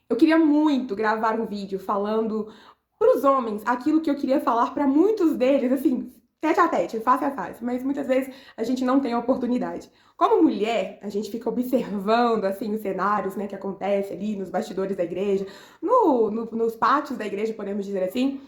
Eu queria muito gravar um vídeo falando para os homens aquilo que eu queria falar para muitos deles, assim, tete a tete, face a face, mas muitas vezes a gente não tem a oportunidade. Como mulher, a gente fica observando, assim, os cenários, né, que acontecem ali nos bastidores da igreja, nos pátios da igreja, podemos dizer assim.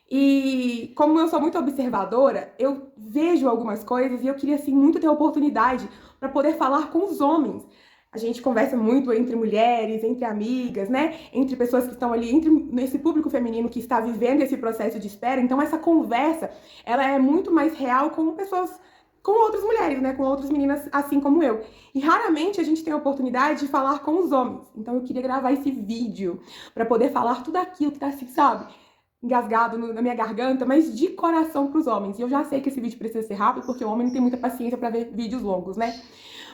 E como eu sou muito observadora, eu vejo algumas coisas e eu queria, assim, muito ter a oportunidade para poder falar com os homens. A gente conversa muito entre mulheres, entre amigas, né? Entre pessoas que estão ali, entre nesse público feminino que está vivendo esse processo de espera. Então, essa conversa, ela é muito mais real com pessoas, com outras mulheres, né? Com outras meninas assim como eu. E raramente a gente tem a oportunidade de falar com os homens. Então, eu queria gravar esse vídeo para poder falar tudo aquilo que tá assim, sabe? Engasgado na minha garganta, mas de coração para os homens. E eu já sei que esse vídeo precisa ser rápido, porque o homem não tem muita paciência para ver vídeos longos, né?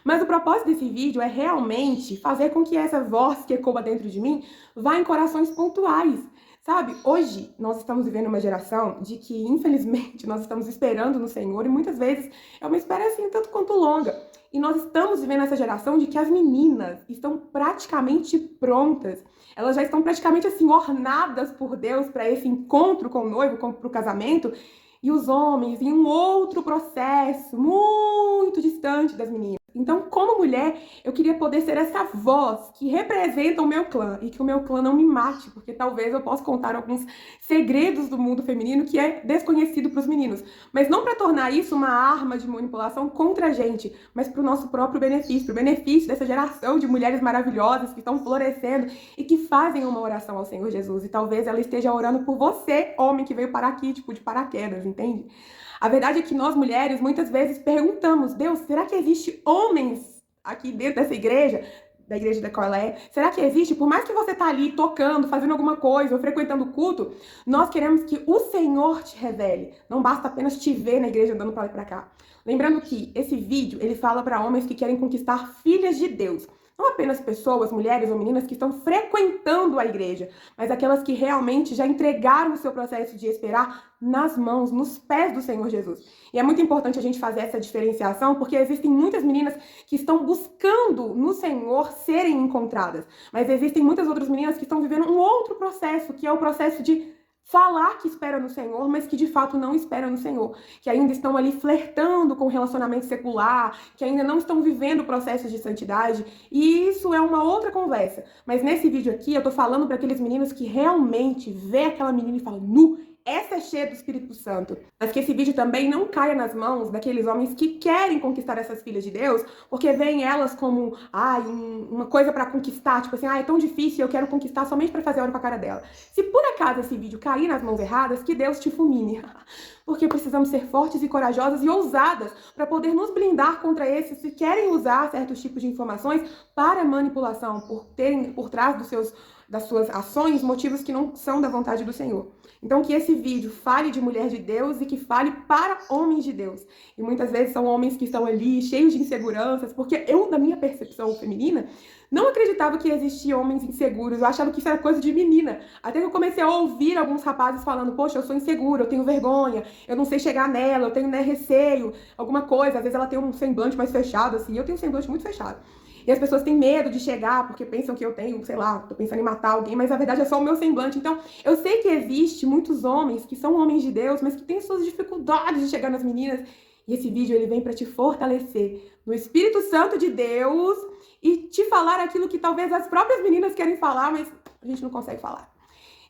Mas o propósito desse vídeo é realmente fazer com que essa voz que ecoa dentro de mim vá em corações pontuais. Sabe, hoje nós estamos vivendo uma geração de que, infelizmente, nós estamos esperando no Senhor e muitas vezes é uma espera assim, tanto quanto longa. E nós estamos vivendo essa geração de que as meninas estão praticamente prontas. Elas já estão praticamente assim, ornadas por Deus para esse encontro com o noivo, para o casamento. E os homens em um outro processo, muito distante das meninas. Então, como mulher, eu queria poder ser essa voz que representa o meu clã e que o meu clã não me mate, porque talvez eu possa contar alguns segredos do mundo feminino que é desconhecido para os meninos. Mas não para tornar isso uma arma de manipulação contra a gente, mas para o nosso próprio benefício, para o benefício dessa geração de mulheres maravilhosas que estão florescendo e que fazem uma oração ao Senhor Jesus. E talvez ela esteja orando por você, homem que veio parar aqui, tipo, de paraquedas, entende? A verdade é que nós, mulheres, muitas vezes perguntamos, Deus, será que existe homens aqui dentro dessa igreja, da igreja da qual ela é? Será que existe? Por mais que você tá ali tocando, fazendo alguma coisa ou frequentando o culto, nós queremos que o Senhor te revele. Não basta apenas te ver na igreja andando para lá e para cá. Lembrando que esse vídeo, ele fala para homens que querem conquistar filhas de Deus. Não apenas pessoas, mulheres ou meninas que estão frequentando a igreja, mas aquelas que realmente já entregaram o seu processo de esperar nas mãos, nos pés do Senhor Jesus. E é muito importante a gente fazer essa diferenciação, porque existem muitas meninas que estão buscando no Senhor serem encontradas, mas existem muitas outras meninas que estão vivendo um outro processo, que é o processo de falar que espera no Senhor, mas que de fato não esperam no Senhor, que ainda estão ali flertando com o relacionamento secular, que ainda não estão vivendo processos de santidade, e isso é uma outra conversa. Mas nesse vídeo aqui eu tô falando para aqueles meninos que realmente vê aquela menina e fala, nu, essa é cheia do Espírito Santo. Mas que esse vídeo também não caia nas mãos daqueles homens que querem conquistar essas filhas de Deus, porque veem elas como, uma coisa para conquistar, tipo assim, é tão difícil, eu quero conquistar somente para fazer hora com a cara dela. Se por acaso esse vídeo cair nas mãos erradas, que Deus te fulmine. Porque precisamos ser fortes e corajosas e ousadas para poder nos blindar contra esses que querem usar certos tipos de informações para manipulação, por terem por trás das suas ações motivos que não são da vontade do Senhor. Então que esse vídeo fale de mulher de Deus e que fale para homens de Deus. E muitas vezes são homens que estão ali cheios de inseguranças, porque eu, na minha percepção feminina, não acreditava que existiam homens inseguros, eu achava que isso era coisa de menina. Até que eu comecei a ouvir alguns rapazes falando, poxa, eu sou insegura, eu tenho vergonha, eu não sei chegar nela, eu tenho, né, receio, alguma coisa. Às vezes ela tem um semblante mais fechado, assim, eu tenho um semblante muito fechado. E as pessoas têm medo de chegar porque pensam que eu tenho, sei lá, tô pensando em matar alguém, mas na verdade é só o meu semblante. Então, eu sei que existe muitos homens que são homens de Deus, mas que têm suas dificuldades de chegar nas meninas. E esse vídeo, ele vem para te fortalecer no Espírito Santo de Deus e te falar aquilo que talvez as próprias meninas querem falar, mas a gente não consegue falar.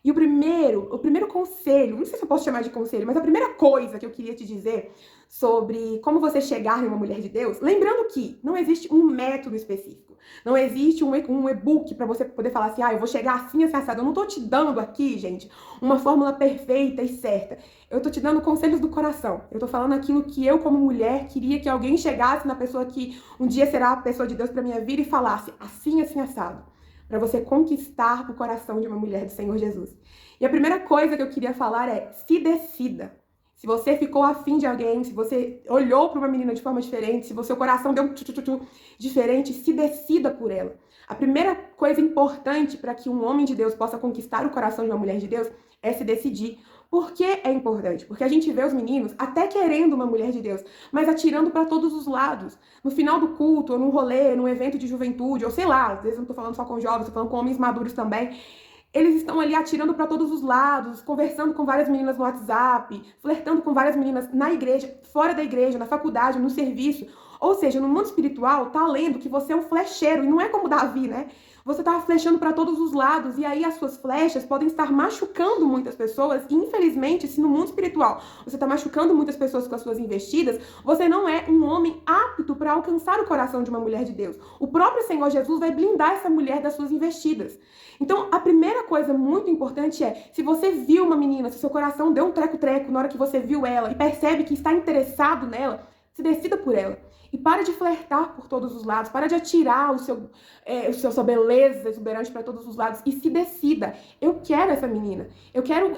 E o primeiro conselho, não sei se eu posso chamar de conselho, mas a primeira coisa que eu queria te dizer sobre como você chegar em uma mulher de Deus, lembrando que não existe um método específico, não existe um e-book para você poder falar assim, eu vou chegar assim, assim, assado. Eu não tô te dando aqui, gente, uma fórmula perfeita e certa. Eu tô te dando conselhos do coração. Eu tô falando aquilo que eu, como mulher, queria que alguém chegasse na pessoa que um dia será a pessoa de Deus pra minha vida e falasse assim, assim, assado. Para você conquistar o coração de uma mulher do Senhor Jesus. E a primeira coisa que eu queria falar é, se decida. Se você ficou afim de alguém, se você olhou para uma menina de forma diferente, se o seu coração deu um tchu-tchu-tchu diferente, se decida por ela. A primeira coisa importante para que um homem de Deus possa conquistar o coração de uma mulher de Deus é se decidir. Por que é importante? Porque a gente vê os meninos até querendo uma mulher de Deus, mas atirando para todos os lados. No final do culto, ou num rolê, num evento de juventude, ou sei lá, às vezes eu não tô falando só com jovens, tô falando com homens maduros também. Eles estão ali atirando para todos os lados, conversando com várias meninas no WhatsApp, flertando com várias meninas na igreja, fora da igreja, na faculdade, no serviço. Ou seja, no mundo espiritual, tá lendo que você é um flecheiro, e não é como Davi, né? Você tá flechando para todos os lados, e aí as suas flechas podem estar machucando muitas pessoas, e infelizmente, se no mundo espiritual você tá machucando muitas pessoas com as suas investidas, você não é um homem apto para alcançar o coração de uma mulher de Deus. O próprio Senhor Jesus vai blindar essa mulher das suas investidas. Então, a primeira coisa muito importante é, se você viu uma menina, se seu coração deu um treco-treco na hora que você viu ela e percebe que está interessado nela, se decida por ela. E para de flertar por todos os lados, para de atirar sua beleza exuberante para todos os lados e se decida. Eu quero essa menina. Eu quero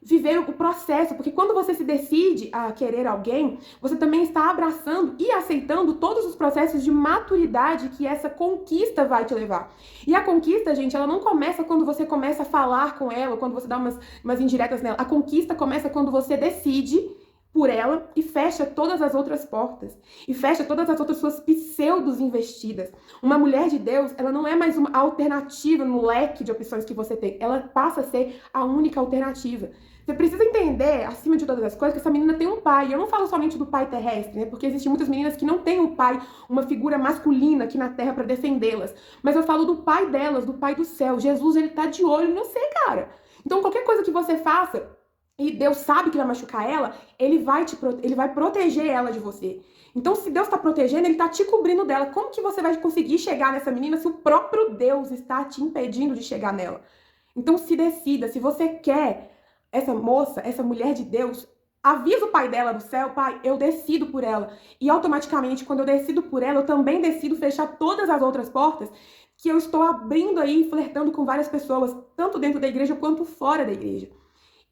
viver o processo, porque quando você se decide a querer alguém, você também está abraçando e aceitando todos os processos de maturidade que essa conquista vai te levar. E a conquista, gente, ela não começa quando você começa a falar com ela, quando você dá umas indiretas nela. A conquista começa quando você decide por ela e fecha todas as outras portas. E fecha todas as outras suas pseudos investidas. Uma mulher de Deus, ela não é mais uma alternativa no leque de opções que você tem. Ela passa a ser a única alternativa. Você precisa entender, acima de todas as coisas, que essa menina tem um pai. E eu não falo somente do pai terrestre, né? Porque existem muitas meninas que não têm um pai, uma figura masculina aqui na terra para defendê-las. Mas eu falo do pai delas, do pai do céu. Jesus, ele tá de olho em você, cara. Então, qualquer coisa que você faça, e Deus sabe que vai machucar ela, ele vai proteger ela de você. Então, se Deus está protegendo, ele está te cobrindo dela. Como que você vai conseguir chegar nessa menina se o próprio Deus está te impedindo de chegar nela? Então, se decida. Se você quer essa moça, essa mulher de Deus, avisa o pai dela do céu: pai, eu decido por ela. E automaticamente, quando eu decido por ela, eu também decido fechar todas as outras portas que eu estou abrindo aí, flertando com várias pessoas, tanto dentro da igreja quanto fora da igreja.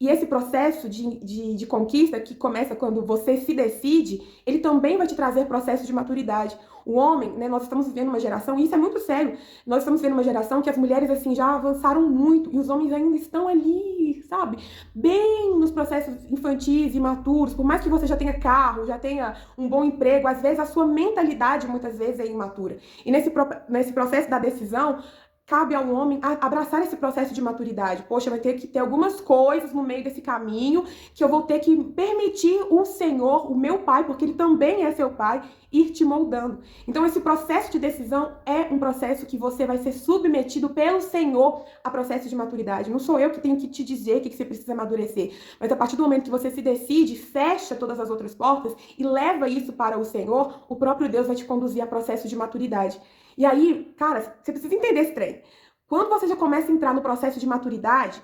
E esse processo de conquista, que começa quando você se decide, ele também vai te trazer processo de maturidade. O homem, né, nós estamos vivendo uma geração, e isso é muito sério, nós estamos vivendo uma geração que as mulheres, assim, já avançaram muito, e os homens ainda estão ali, sabe? Bem nos processos infantis e imaturos, por mais que você já tenha carro, já tenha um bom emprego, às vezes a sua mentalidade, muitas vezes, é imatura. E nesse processo da decisão, cabe ao homem abraçar esse processo de maturidade. Poxa, vai ter que ter algumas coisas no meio desse caminho que eu vou ter que permitir o Senhor, o meu pai, porque ele também é seu pai, ir te moldando. Então, esse processo de decisão é um processo que você vai ser submetido pelo Senhor a processo de maturidade. Não sou eu que tenho que te dizer o que você precisa amadurecer, mas a partir do momento que você se decide, fecha todas as outras portas e leva isso para o Senhor, o próprio Deus vai te conduzir a processo de maturidade. E aí, cara, você precisa entender esse trem. Quando você já começa a entrar no processo de maturidade,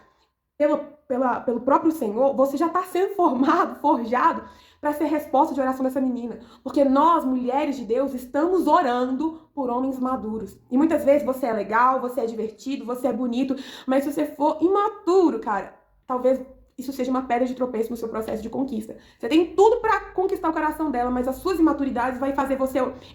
pelo próprio Senhor, você já está sendo formado, forjado, para ser resposta de oração dessa menina. Porque nós, mulheres de Deus, estamos orando por homens maduros. E muitas vezes você é legal, você é divertido, você é bonito, mas se você for imaturo, cara, talvez isso seja uma pedra de tropeço no seu processo de conquista. Você tem tudo pra conquistar o coração dela, mas as suas imaturidades vai fazer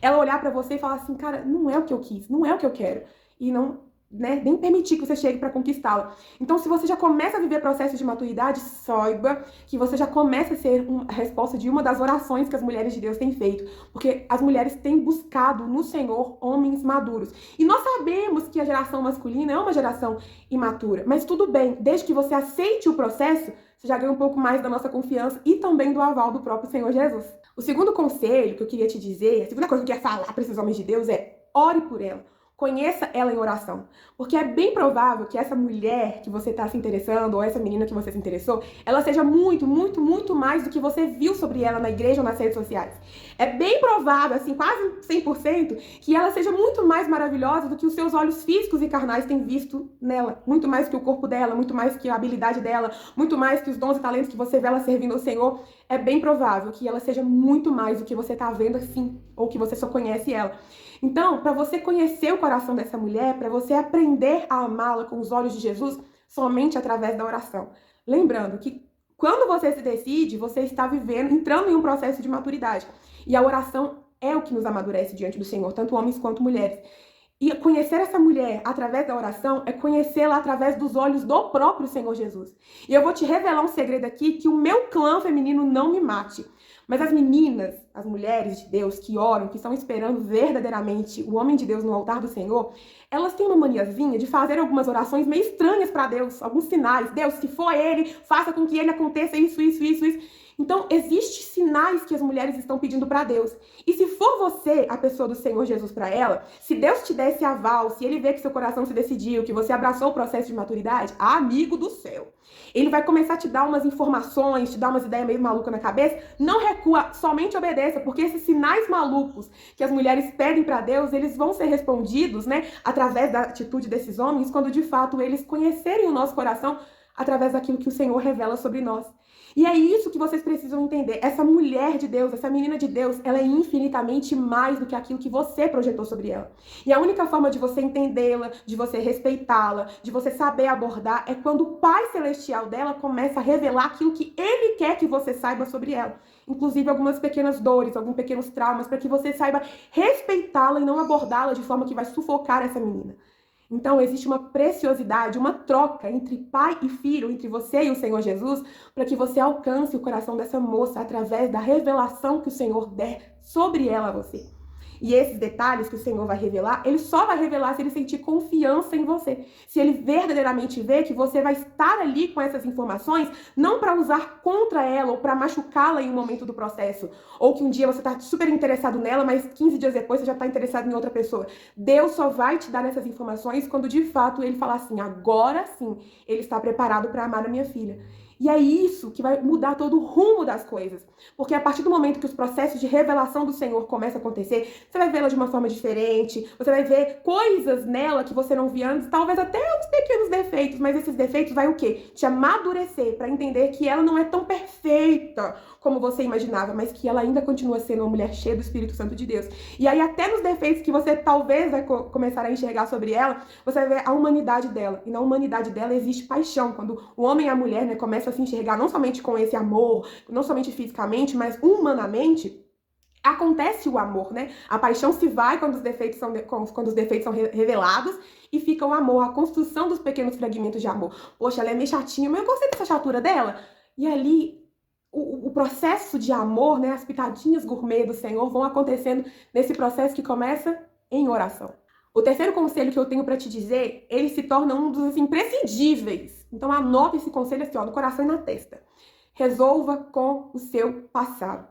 ela olhar pra você e falar assim: cara, não é o que eu quis, não é o que eu quero. E não, né, nem permitir que você chegue pra conquistá-la. Então, se você já começa a viver processo de maturidade, saiba que você já começa a ser a resposta de uma das orações que as mulheres de Deus têm feito. Porque as mulheres têm buscado no Senhor homens maduros. E nós sabemos que a geração masculina é uma geração imatura. Mas tudo bem, desde que você aceite o processo, você já ganha um pouco mais da nossa confiança e também do aval do próprio Senhor Jesus. O segundo conselho que eu queria te dizer, a segunda coisa que eu queria falar para esses homens de Deus é: ore por ela. Conheça ela em oração. Porque é bem provável que essa mulher que você está se interessando, ou essa menina que você se interessou, ela seja muito, muito, muito mais do que você viu sobre ela na igreja ou nas redes sociais. É bem provável, assim, quase 100%, que ela seja muito mais maravilhosa do que os seus olhos físicos e carnais têm visto nela. Muito mais que o corpo dela, muito mais que a habilidade dela, muito mais que os dons e talentos que você vê ela servindo ao Senhor. É bem provável que ela seja muito mais do que você está vendo assim, ou que você só conhece ela. Então, para você conhecer o coração dessa mulher, para você aprender a amá-la com os olhos de Jesus, somente através da oração. Lembrando que quando você se decide, você está entrando em um processo de maturidade. E a oração é o que nos amadurece diante do Senhor, tanto homens quanto mulheres. E conhecer essa mulher através da oração é conhecê-la através dos olhos do próprio Senhor Jesus. E eu vou te revelar um segredo aqui, que o meu clã feminino não me mate. Mas as meninas, as mulheres de Deus que oram, que estão esperando verdadeiramente o homem de Deus no altar do Senhor, elas têm uma maniazinha de fazer algumas orações meio estranhas para Deus, alguns sinais. Deus, se for ele, faça com que ele aconteça isso, isso, isso, isso. Então, existem sinais que as mulheres estão pedindo para Deus. E se for você a pessoa do Senhor Jesus para ela, se Deus te der esse aval, se ele vê que seu coração se decidiu, que você abraçou o processo de maturidade, amigo do céu, ele vai começar a te dar umas informações, te dar umas ideias meio malucas na cabeça. Não recua, somente obedeça, porque esses sinais malucos que as mulheres pedem para Deus, eles vão ser respondidos, né, através da atitude desses homens, quando de fato eles conhecerem o nosso coração através daquilo que o Senhor revela sobre nós. E é isso que vocês precisam entender. Essa mulher de Deus, essa menina de Deus, ela é infinitamente mais do que aquilo que você projetou sobre ela. E a única forma de você entendê-la, de você respeitá-la, de você saber abordar, é quando o Pai Celestial dela começa a revelar aquilo que Ele quer que você saiba sobre ela. Inclusive algumas pequenas dores, alguns pequenos traumas, para que você saiba respeitá-la e não abordá-la de forma que vai sufocar essa menina. Então, existe uma preciosidade, uma troca entre pai e filho, entre você e o Senhor Jesus, para que você alcance o coração dessa moça através da revelação que o Senhor der sobre ela a você. E esses detalhes que o Senhor vai revelar, ele só vai revelar se ele sentir confiança em você. Se ele verdadeiramente ver que você vai estar ali com essas informações, não para usar contra ela ou para machucá-la em um momento do processo. Ou que um dia você está super interessado nela, mas 15 dias depois você já está interessado em outra pessoa. Deus só vai te dar essas informações quando de fato ele falar assim, agora sim, ele está preparado para amar a minha filha. E é isso que vai mudar todo o rumo das coisas. Porque a partir do momento que os processos de revelação do Senhor começam a acontecer, você vai vê-la de uma forma diferente, você vai ver coisas nela que você não via antes, talvez até uns pequenos defeitos, mas esses defeitos vai o quê? Te amadurecer para entender que ela não é tão perfeita como você imaginava, mas que ela ainda continua sendo uma mulher cheia do Espírito Santo de Deus. E aí até nos defeitos que você talvez vai começar a enxergar sobre ela, você vai ver a humanidade dela. E na humanidade dela existe paixão. Quando o homem e a mulher, né, começam a se enxergar não somente com esse amor, não somente fisicamente, mas humanamente, acontece o amor, né? A paixão se vai quando os defeitos são revelados e fica o amor, a construção dos pequenos fragmentos de amor. Poxa, ela é meio chatinha, mas eu gostei dessa chatura dela. E ali o processo de amor, né, as pitadinhas gourmet do Senhor vão acontecendo nesse processo que começa em oração. O terceiro conselho que eu tenho para te dizer, ele se torna um dos imprescindíveis. Então anota esse conselho assim, ó, no coração e na testa. Resolva com o seu passado.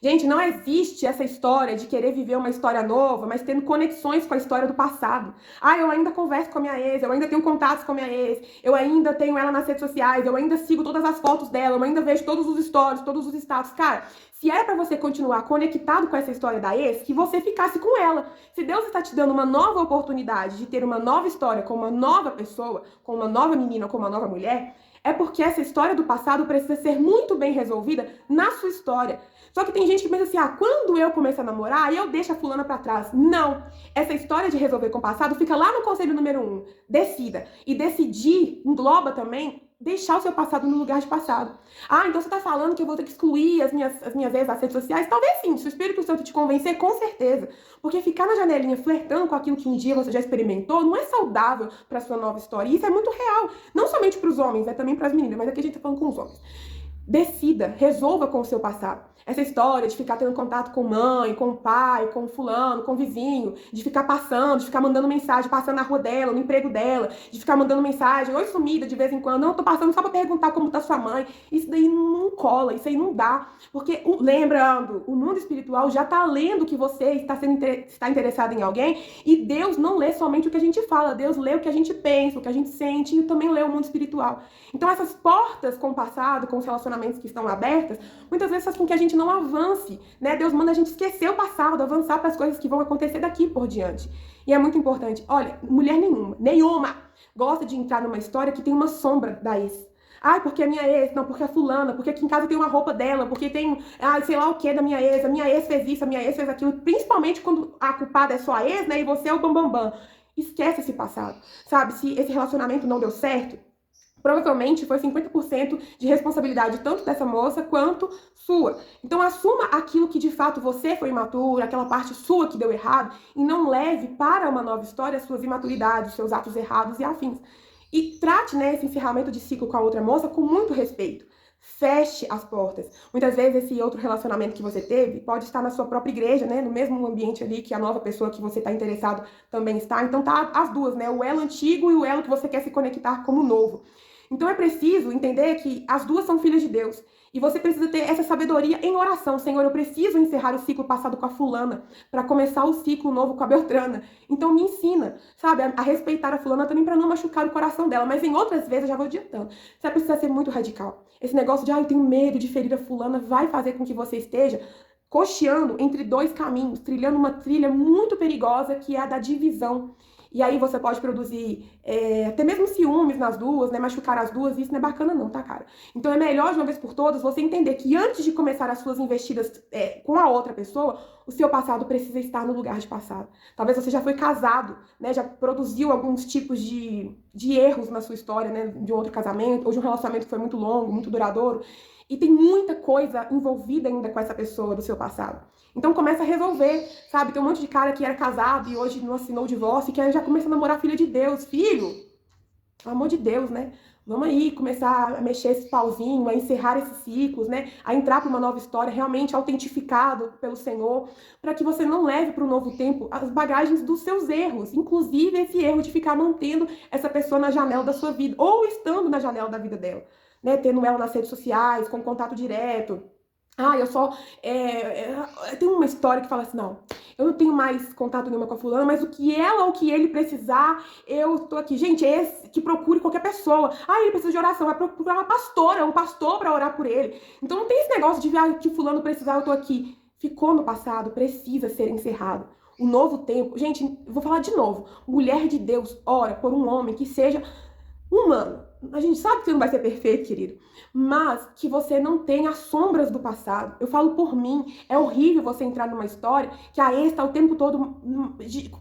Gente, não existe essa história de querer viver uma história nova, mas tendo conexões com a história do passado. Ah, eu ainda converso com a minha ex, eu ainda tenho contatos com a minha ex, eu ainda tenho ela nas redes sociais, eu ainda sigo todas as fotos dela, eu ainda vejo todos os stories, todos os status. Cara, se era para você continuar conectado com essa história da ex, que você ficasse com ela. Se Deus está te dando uma nova oportunidade de ter uma nova história com uma nova pessoa, com uma nova menina, com uma nova mulher, é porque essa história do passado precisa ser muito bem resolvida na sua história. Só que tem gente que pensa assim, quando eu começo a namorar, eu deixo a fulana pra trás. Não! Essa história de resolver com o passado fica lá no conselho número 1. Decida. E decidir engloba também deixar o seu passado no lugar de passado. Então você tá falando que eu vou ter que excluir as minhas ex das redes sociais? Talvez sim, se o Espírito Santo te convencer, com certeza. Porque ficar na janelinha flertando com aquilo que um dia você já experimentou não é saudável pra sua nova história. E isso é muito real. Não somente pros homens, é também pras meninas, mas aqui a gente tá falando com os homens. Decida, resolva com o seu passado. Essa história de ficar tendo contato com mãe, com pai, com fulano, com vizinho, de ficar passando, de ficar mandando mensagem, passando na rua dela, no emprego dela, de ficar mandando mensagem, oi sumida de vez em quando, não, tô passando só pra perguntar como tá sua mãe. Isso daí não cola, isso aí não dá. Porque, lembrando, o mundo espiritual já tá lendo que você está interessado em alguém e Deus não lê somente o que a gente fala, Deus lê o que a gente pensa, o que a gente sente e também lê o mundo espiritual. Então essas portas com o passado, com os relacionamentos que estão abertas, muitas vezes faz com que a gente não avance, né? Deus manda a gente esquecer o passado, avançar para as coisas que vão acontecer daqui por diante. E é muito importante. Olha, mulher nenhuma gosta de entrar numa história que tem uma sombra da ex. Porque a minha ex, não, porque a fulana, porque aqui em casa tem uma roupa dela, porque tem, sei lá o que da minha ex, a minha ex fez isso, a minha ex fez aquilo, principalmente quando a culpada é só a ex, né? E você é o bambambam. Esquece esse passado, sabe? Se esse relacionamento não deu certo, Provavelmente foi 50% de responsabilidade tanto dessa moça quanto sua. Então assuma aquilo que de fato você foi imaturo, aquela parte sua que deu errado, e não leve para uma nova história as suas imaturidades, seus atos errados e afins. E trate, né, esse encerramento de ciclo com a outra moça com muito respeito. Feche as portas. Muitas vezes esse outro relacionamento que você teve pode estar na sua própria igreja, né? No mesmo ambiente ali que a nova pessoa que você está interessado também está. Então tá as duas, né? O elo antigo e o elo que você quer se conectar como novo. Então é preciso entender que as duas são filhas de Deus. E você precisa ter essa sabedoria em oração. Senhor, eu preciso encerrar o ciclo passado com a fulana para começar o ciclo novo com a Beltrana. Então me ensina, sabe, a respeitar a fulana também para não machucar o coração dela. Mas em outras vezes, eu já vou adiantando, você precisa ser muito radical. Esse negócio de, eu tenho medo de ferir a fulana, vai fazer com que você esteja cocheando entre dois caminhos, trilhando uma trilha muito perigosa que é a da divisão. E aí você pode produzir até mesmo ciúmes nas duas, né? Machucar as duas, e isso não é bacana não, tá, cara? Então é melhor, de uma vez por todas, você entender que antes de começar as suas investidas com a outra pessoa, o seu passado precisa estar no lugar de passado. Talvez você já foi casado, né? Já produziu alguns tipos de erros na sua história, né? De um outro casamento, ou de um relacionamento que foi muito longo, muito duradouro. E tem muita coisa envolvida ainda com essa pessoa do seu passado. Então começa a resolver, sabe? Tem um monte de cara que era casado e hoje não assinou o divórcio e que já começa a namorar a filha de Deus. Filho, pelo amor de Deus, né? Vamos aí começar a mexer esse pauzinho, a encerrar esses ciclos, né? A entrar para uma nova história realmente autentificado pelo Senhor, para que você não leve para o novo tempo as bagagens dos seus erros, inclusive esse erro de ficar mantendo essa pessoa na janela da sua vida, ou estando na janela da vida dela, né? Tendo ela nas redes sociais, com contato direto. Eu só... tem uma história que fala assim, não, eu não tenho mais contato nenhuma com a fulana, mas o que ela ou o que ele precisar, eu tô aqui. Gente, esse que procure qualquer pessoa. Ele precisa de oração, vai procurar uma pastora, um pastor pra orar por ele. Então não tem esse negócio de que fulano precisar, eu tô aqui. Ficou no passado, precisa ser encerrado. O novo tempo... Gente, eu vou falar de novo. Mulher de Deus, ora por um homem que seja humano. A gente sabe que você não vai ser perfeito, querido, mas que você não tenha as sombras do passado. Eu falo por mim, é horrível você entrar numa história que a ex tá o tempo todo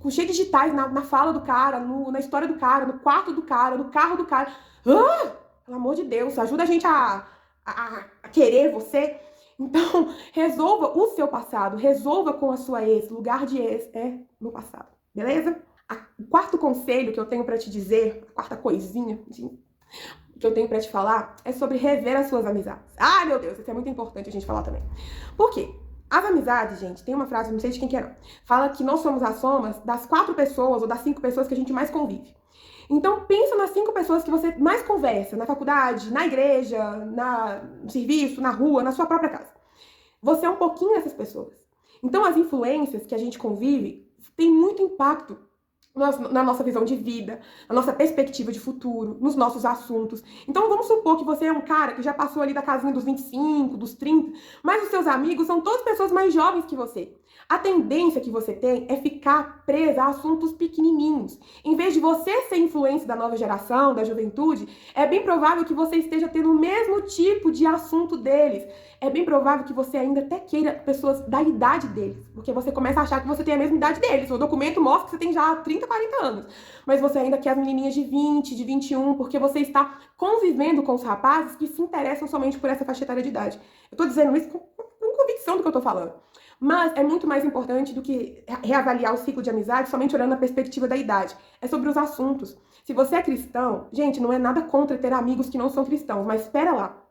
cheio de digitais na fala do cara, na história do cara, no quarto do cara, no carro do cara. Pelo amor de Deus, ajuda a gente a querer você. Então, resolva o seu passado, resolva com a sua ex. Lugar de ex é no passado, beleza? O quarto conselho que eu tenho pra te dizer, a quarta coisinha que eu tenho pra te falar, é sobre rever as suas amizades. Meu Deus, isso é muito importante a gente falar também. Por quê? As amizades, gente, tem uma frase, não sei de quem que é não, fala que nós somos a soma das 4 pessoas ou das 5 pessoas que a gente mais convive. Então, pensa nas 5 pessoas que você mais conversa, na faculdade, na igreja, no serviço, na rua, na sua própria casa. Você é um pouquinho dessas pessoas. Então, as influências que a gente convive têm muito impacto na nossa visão de vida, na nossa perspectiva de futuro, nos nossos assuntos. Então vamos supor que você é um cara que já passou ali da casinha dos 25, dos 30, mas os seus amigos são todas pessoas mais jovens que você. A tendência que você tem é ficar presa a assuntos pequenininhos. Em vez de você ser influência da nova geração, da juventude, é bem provável que você esteja tendo o mesmo tipo de assunto deles. É bem provável que você ainda até queira pessoas da idade deles, porque você começa a achar que você tem a mesma idade deles. O documento mostra que você tem já 30, 40 anos, mas você ainda quer as menininhas de 20, de 21, porque você está convivendo com os rapazes que se interessam somente por essa faixa etária de idade. Eu tô dizendo isso com convicção do que eu tô falando. Mas é muito mais importante do que reavaliar o ciclo de amizade somente olhando na perspectiva da idade. É sobre os assuntos. Se você é cristão, gente, não é nada contra ter amigos que não são cristãos, mas espera lá.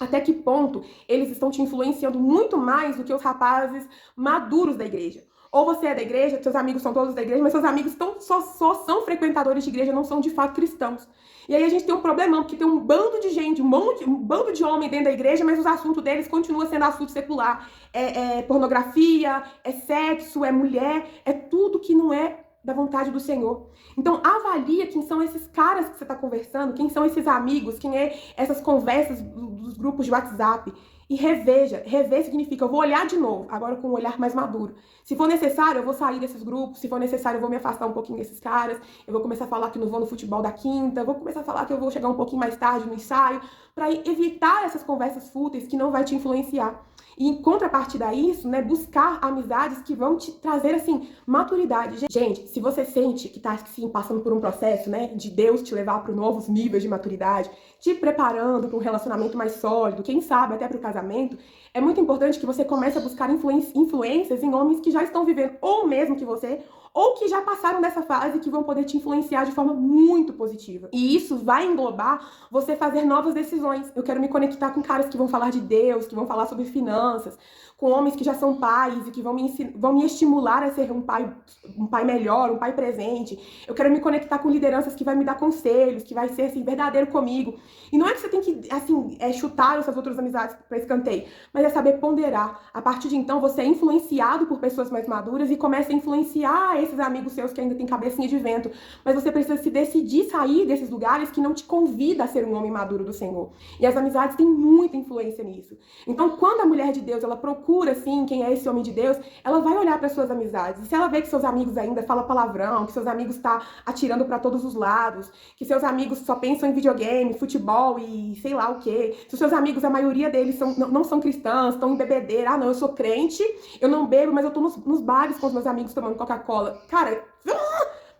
Até que ponto eles estão te influenciando muito mais do que os rapazes maduros da igreja? Ou você é da igreja, seus amigos são todos da igreja, mas seus amigos só são frequentadores de igreja, não são de fato cristãos. E aí a gente tem um problemão, porque tem um bando de gente, um bando de homem dentro da igreja, mas os assuntos deles continuam sendo assunto secular. É pornografia, é sexo, é mulher, é tudo que não é da vontade do Senhor. Então avalia quem são esses caras que você está conversando, quem são esses amigos, quem é essas conversas dos grupos de WhatsApp. e reveja. Rever significa eu vou olhar de novo, agora com um olhar mais maduro. Se for necessário, eu vou sair desses grupos, se for necessário, eu vou me afastar um pouquinho desses caras, eu vou começar a falar que não vou no futebol da quinta, eu vou começar a falar que eu vou chegar um pouquinho mais tarde no ensaio, para evitar essas conversas fúteis que não vai te influenciar. E em contrapartida a isso, né, buscar amizades que vão te trazer, assim, maturidade. Gente, se você sente que tá, assim, passando por um processo, né, de Deus te levar para novos níveis de maturidade, te preparando para um relacionamento mais sólido, quem sabe até para o casamento, é muito importante que você comece a buscar influências em homens que já estão vivendo ou mesmo que você, ou que já passaram dessa fase e que vão poder te influenciar de forma muito positiva. E isso vai englobar você fazer novas decisões. Eu quero me conectar com caras que vão falar de Deus, que vão falar sobre finanças, com homens que já são pais e que vão me estimular a ser um pai melhor, um pai presente. Eu quero me conectar com lideranças que vai me dar conselhos, que vai ser, assim, verdadeiro comigo. E não é que você tem que, assim, chutar essas outras amizades para escanteio, mas é saber ponderar. A partir de então, você é influenciado por pessoas mais maduras e começa a influenciar esses amigos seus que ainda têm cabecinha de vento. Mas você precisa se decidir sair desses lugares que não te convida a ser um homem maduro do Senhor. E as amizades têm muita influência nisso. Então, quando a mulher de Deus, ela procura, assim, quem é esse homem de Deus, ela vai olhar para suas amizades. E se ela vê que seus amigos ainda falam palavrão, que seus amigos estão atirando para todos os lados, que seus amigos só pensam em videogame, futebol e sei lá o quê. Se os seus amigos, a maioria deles não são cristãos, estão em bebedeira. Ah, não, eu sou crente, eu não bebo, mas eu tô nos bares com os meus amigos tomando Coca-Cola. Cara,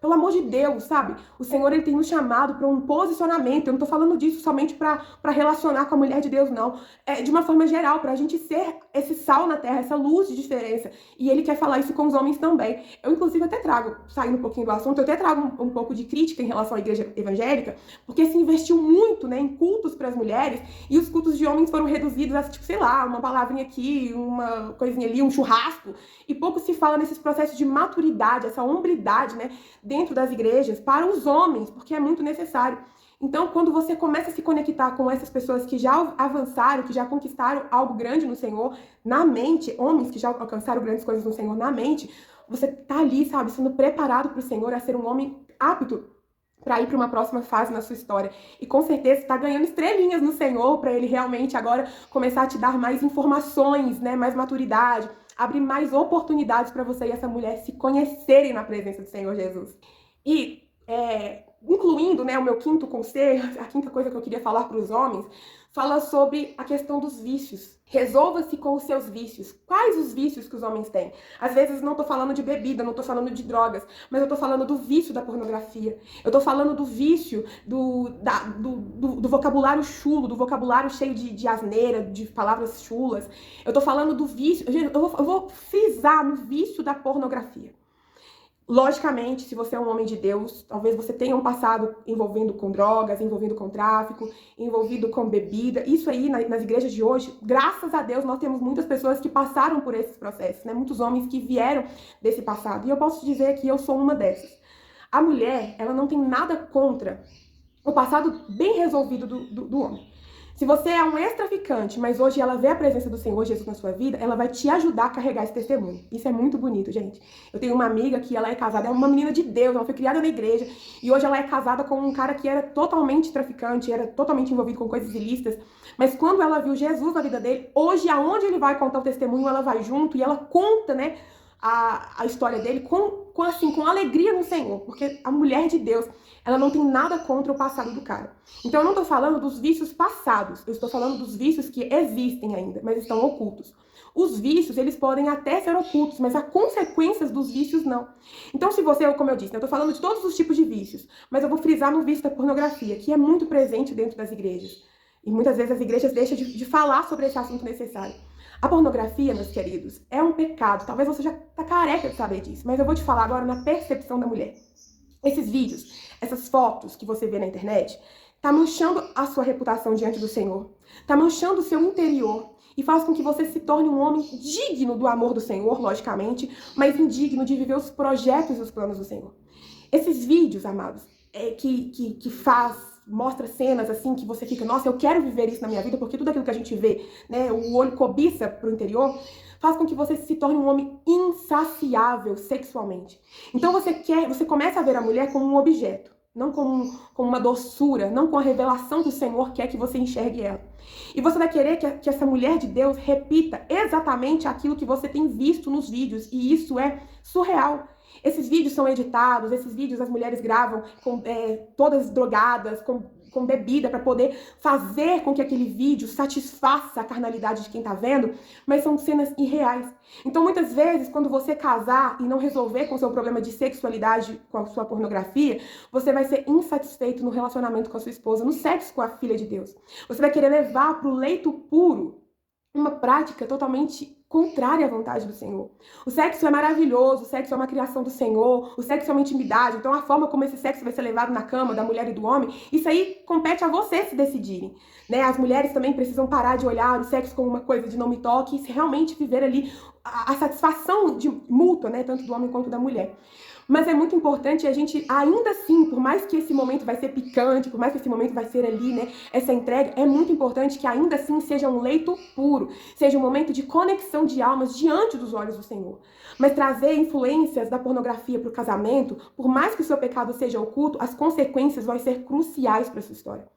pelo amor de Deus, sabe? O Senhor, ele tem nos chamado para um posicionamento. Eu não tô falando disso somente para relacionar com a mulher de Deus, não. É de uma forma geral, pra gente ser esse sal na terra, essa luz de diferença. E ele quer falar isso com os homens também. Eu, inclusive, até trago, saindo um pouquinho do assunto, eu até trago um pouco de crítica em relação à igreja evangélica, porque se investiu muito, né, em cultos para as mulheres, e os cultos de homens foram reduzidos a, tipo, sei lá, uma palavrinha aqui, uma coisinha ali, um churrasco, e pouco se fala nesses processos de maturidade, essa hombridade, né, dentro das igrejas, para os homens, porque é muito necessário. Então, quando você começa a se conectar com essas pessoas que já avançaram, que já conquistaram algo grande no Senhor, na mente, homens que já alcançaram grandes coisas no Senhor na mente, você tá ali, sabe, sendo preparado para o Senhor a ser um homem apto para ir para uma próxima fase na sua história. E com certeza está ganhando estrelinhas no Senhor para ele realmente agora começar a te dar mais informações, né, mais maturidade, abrir mais oportunidades para você e essa mulher se conhecerem na presença do Senhor Jesus. E, incluindo, né, o meu quinto conselho, a quinta coisa que eu queria falar para os homens, fala sobre a questão dos vícios. Resolva-se com os seus vícios. Quais os vícios que os homens têm? Às vezes não tô falando de bebida, não tô falando de drogas, mas eu tô falando do vício da pornografia. Eu tô falando do vício do vocabulário chulo, do vocabulário cheio de asneira, de palavras chulas. Eu tô falando do vício, eu vou frisar no vício da pornografia. Logicamente, se você é um homem de Deus, talvez você tenha um passado envolvendo com drogas, envolvido com tráfico, envolvido com bebida. Isso aí, nas igrejas de hoje, graças a Deus, nós temos muitas pessoas que passaram por esses processos, né? Muitos homens que vieram desse passado. E eu posso dizer que eu sou uma dessas. A mulher, ela não tem nada contra o passado bem resolvido do homem. Se você é um ex-traficante, mas hoje ela vê a presença do Senhor Jesus na sua vida, ela vai te ajudar a carregar esse testemunho. Isso é muito bonito, gente. Eu tenho uma amiga que ela é casada, é uma menina de Deus, ela foi criada na igreja, e hoje ela é casada com um cara que era totalmente traficante, era totalmente envolvido com coisas ilícitas, mas quando ela viu Jesus na vida dele, hoje aonde ele vai contar o testemunho, ela vai junto e ela conta, né, a história dele com alegria no Senhor, porque a mulher de Deus, ela não tem nada contra o passado do cara. Então eu não tô falando dos vícios passados, eu estou falando dos vícios que existem ainda, mas estão ocultos. Os vícios, eles podem até ser ocultos, mas as consequências dos vícios não. Então se você, como eu disse, eu tô falando de todos os tipos de vícios, mas eu vou frisar no vício da pornografia, que é muito presente dentro das igrejas. E muitas vezes as igrejas deixam de falar sobre esse assunto necessário. A pornografia, meus queridos, é um pecado. Talvez você já tá careca de saber disso, mas eu vou te falar agora na percepção da mulher. Esses vídeos, essas fotos que você vê na internet, tá manchando a sua reputação diante do Senhor, tá manchando o seu interior e faz com que você se torne um homem digno do amor do Senhor, logicamente, mas indigno de viver os projetos e os planos do Senhor. Esses vídeos, amados, mostra cenas assim que você fica, nossa, eu quero viver isso na minha vida, porque tudo aquilo que a gente vê, né, o olho cobiça pro interior, faz com que você se torne um homem insaciável sexualmente. Então você começa a ver a mulher como um objeto. não com uma doçura, não com a revelação que o Senhor quer que você enxergue ela. E você vai querer que essa mulher de Deus repita exatamente aquilo que você tem visto nos vídeos, e isso é surreal. Esses vídeos são editados, esses vídeos as mulheres gravam todas drogadas, com bebida, para poder fazer com que aquele vídeo satisfaça a carnalidade de quem tá vendo, mas são cenas irreais. Então, muitas vezes, quando você casar e não resolver com o seu problema de sexualidade com a sua pornografia, você vai ser insatisfeito no relacionamento com a sua esposa, no sexo com a filha de Deus. Você vai querer levar para o leito puro uma prática totalmente contrária à vontade do Senhor. O sexo é maravilhoso, o sexo é uma criação do Senhor, o sexo é uma intimidade, então a forma como esse sexo vai ser levado na cama da mulher e do homem, isso aí compete a você se decidirem, né? As mulheres também precisam parar de olhar o sexo como uma coisa de não me toque e realmente viver ali a satisfação mútua, né? Tanto do homem quanto da mulher. Mas é muito importante a gente, ainda assim, por mais que esse momento vai ser picante, por mais que esse momento vai ser ali, né, essa entrega, é muito importante que ainda assim seja um leito puro, seja um momento de conexão de almas diante dos olhos do Senhor. Mas trazer influências da pornografia para o casamento, por mais que o seu pecado seja oculto, as consequências vão ser cruciais para a sua história.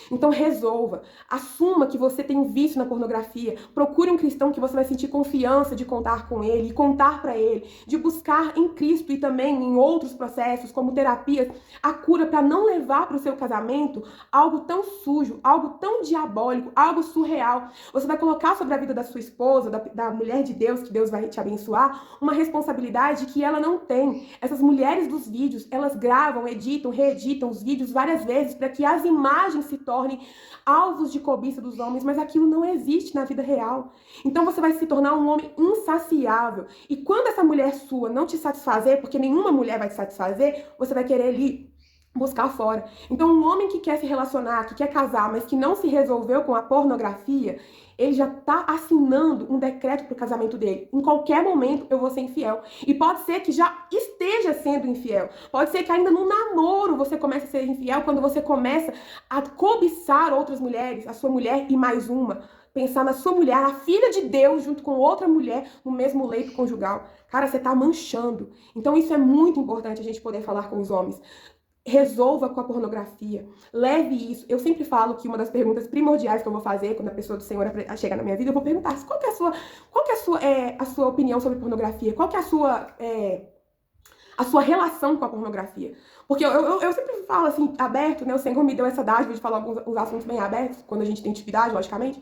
Então resolva, assuma que você tem vício na pornografia, procure um cristão que você vai sentir confiança de contar com ele, e contar para ele, de buscar em Cristo e também em outros processos, como terapias, a cura para não levar para o seu casamento algo tão sujo, algo tão diabólico, algo surreal. Você vai colocar sobre a vida da sua esposa, da mulher de Deus, que Deus vai te abençoar, uma responsabilidade que ela não tem. Essas mulheres dos vídeos, elas gravam, editam, reeditam os vídeos várias vezes para que as imagens se tornem alvos de cobiça dos homens, mas aquilo não existe na vida real. Então você vai se tornar um homem insaciável. E quando essa mulher sua não te satisfazer, porque nenhuma mulher vai te satisfazer, você vai querer ali buscar fora. Então um homem que quer se relacionar, que quer casar, mas que não se resolveu com a pornografia, ele já tá assinando um decreto pro casamento dele. Em qualquer momento eu vou ser infiel. E pode ser que já esteja sendo infiel. Pode ser que ainda no namoro você comece a ser infiel, quando você começa a cobiçar outras mulheres, a sua mulher e mais uma. Pensar na sua mulher, a filha de Deus, junto com outra mulher no mesmo leito conjugal. Cara, você tá manchando. Então isso é muito importante a gente poder falar com os homens. Resolva com a pornografia, leve isso. Eu sempre falo que uma das perguntas primordiais que eu vou fazer quando a pessoa do Senhor chega na minha vida, eu vou perguntar qual que é a sua opinião sobre pornografia, qual que é a sua relação com a pornografia. Porque eu sempre falo assim, aberto, né? O Senhor me deu essa dádiva de falar alguns assuntos bem abertos, quando a gente tem intimidade, logicamente.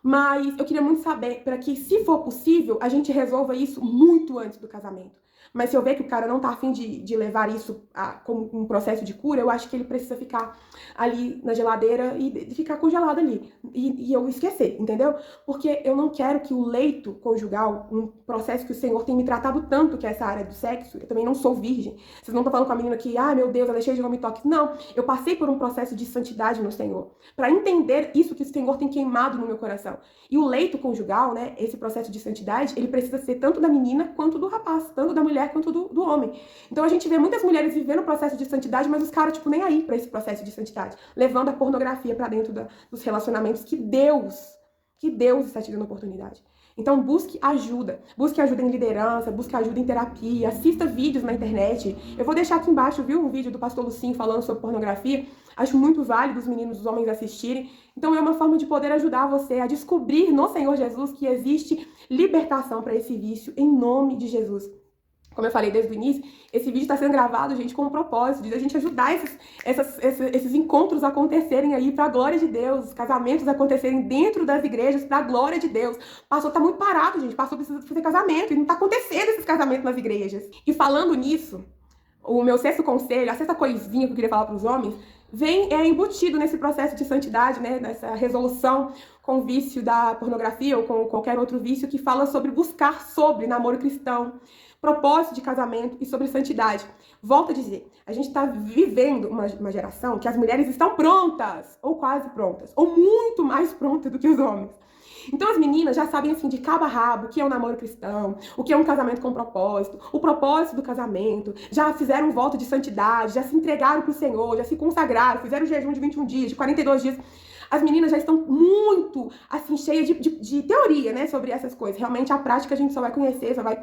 Mas eu queria muito saber, para que, se for possível, a gente resolva isso muito antes do casamento. Mas se eu ver que o cara não tá afim de levar isso como um processo de cura, eu acho que ele precisa ficar ali na geladeira e ficar congelado ali. E eu esquecer, entendeu? Porque eu não quero que o leito conjugal, um processo que o Senhor tem me tratado tanto, que é essa área do sexo, eu também não sou virgem. Vocês não estão falando com a menina que, meu Deus, ela é cheia de homem toque. Não, eu passei por um processo de santidade no Senhor, para entender isso que o Senhor tem queimado no meu coração. E o leito conjugal, né, esse processo de santidade, ele precisa ser tanto da menina quanto do rapaz, tanto da mulher quanto do homem. Então a gente vê muitas mulheres vivendo o processo de santidade, mas os caras, nem aí pra esse processo de santidade, levando a pornografia pra dentro dos relacionamentos que Deus está te dando oportunidade. Então busque ajuda em liderança, busque ajuda em terapia, assista vídeos na internet. Eu vou deixar aqui embaixo, viu, um vídeo do pastor Lucinho falando sobre pornografia. Acho muito válido os meninos e os homens assistirem. Então é uma forma de poder ajudar você a descobrir no Senhor Jesus que existe libertação para esse vício, em nome de Jesus. Como eu falei desde o início, esse vídeo está sendo gravado, gente, com o propósito de a gente ajudar esses encontros a acontecerem aí para a glória de Deus, os casamentos acontecerem dentro das igrejas para a glória de Deus. O pastor tá muito parado, gente, o pastor precisa fazer casamento e não tá acontecendo esses casamentos nas igrejas. E falando nisso, o meu sexto conselho, a sexta coisinha que eu queria falar para os homens, vem embutido nesse processo de santidade, né, nessa resolução com o vício da pornografia ou com qualquer outro vício, que fala sobre buscar sobre namoro cristão, propósito de casamento e sobre santidade. Volto a dizer, a gente está vivendo uma geração que as mulheres estão prontas, ou quase prontas, ou muito mais prontas do que os homens. Então as meninas já sabem assim de cabo a rabo o que é um namoro cristão, o que é um casamento com propósito, o propósito do casamento, já fizeram um voto de santidade, já se entregaram para o Senhor, já se consagraram, fizeram o jejum de 21 dias, de 42 dias. As meninas já estão muito assim cheias de teoria, né, sobre essas coisas. Realmente a prática a gente só vai conhecer, só vai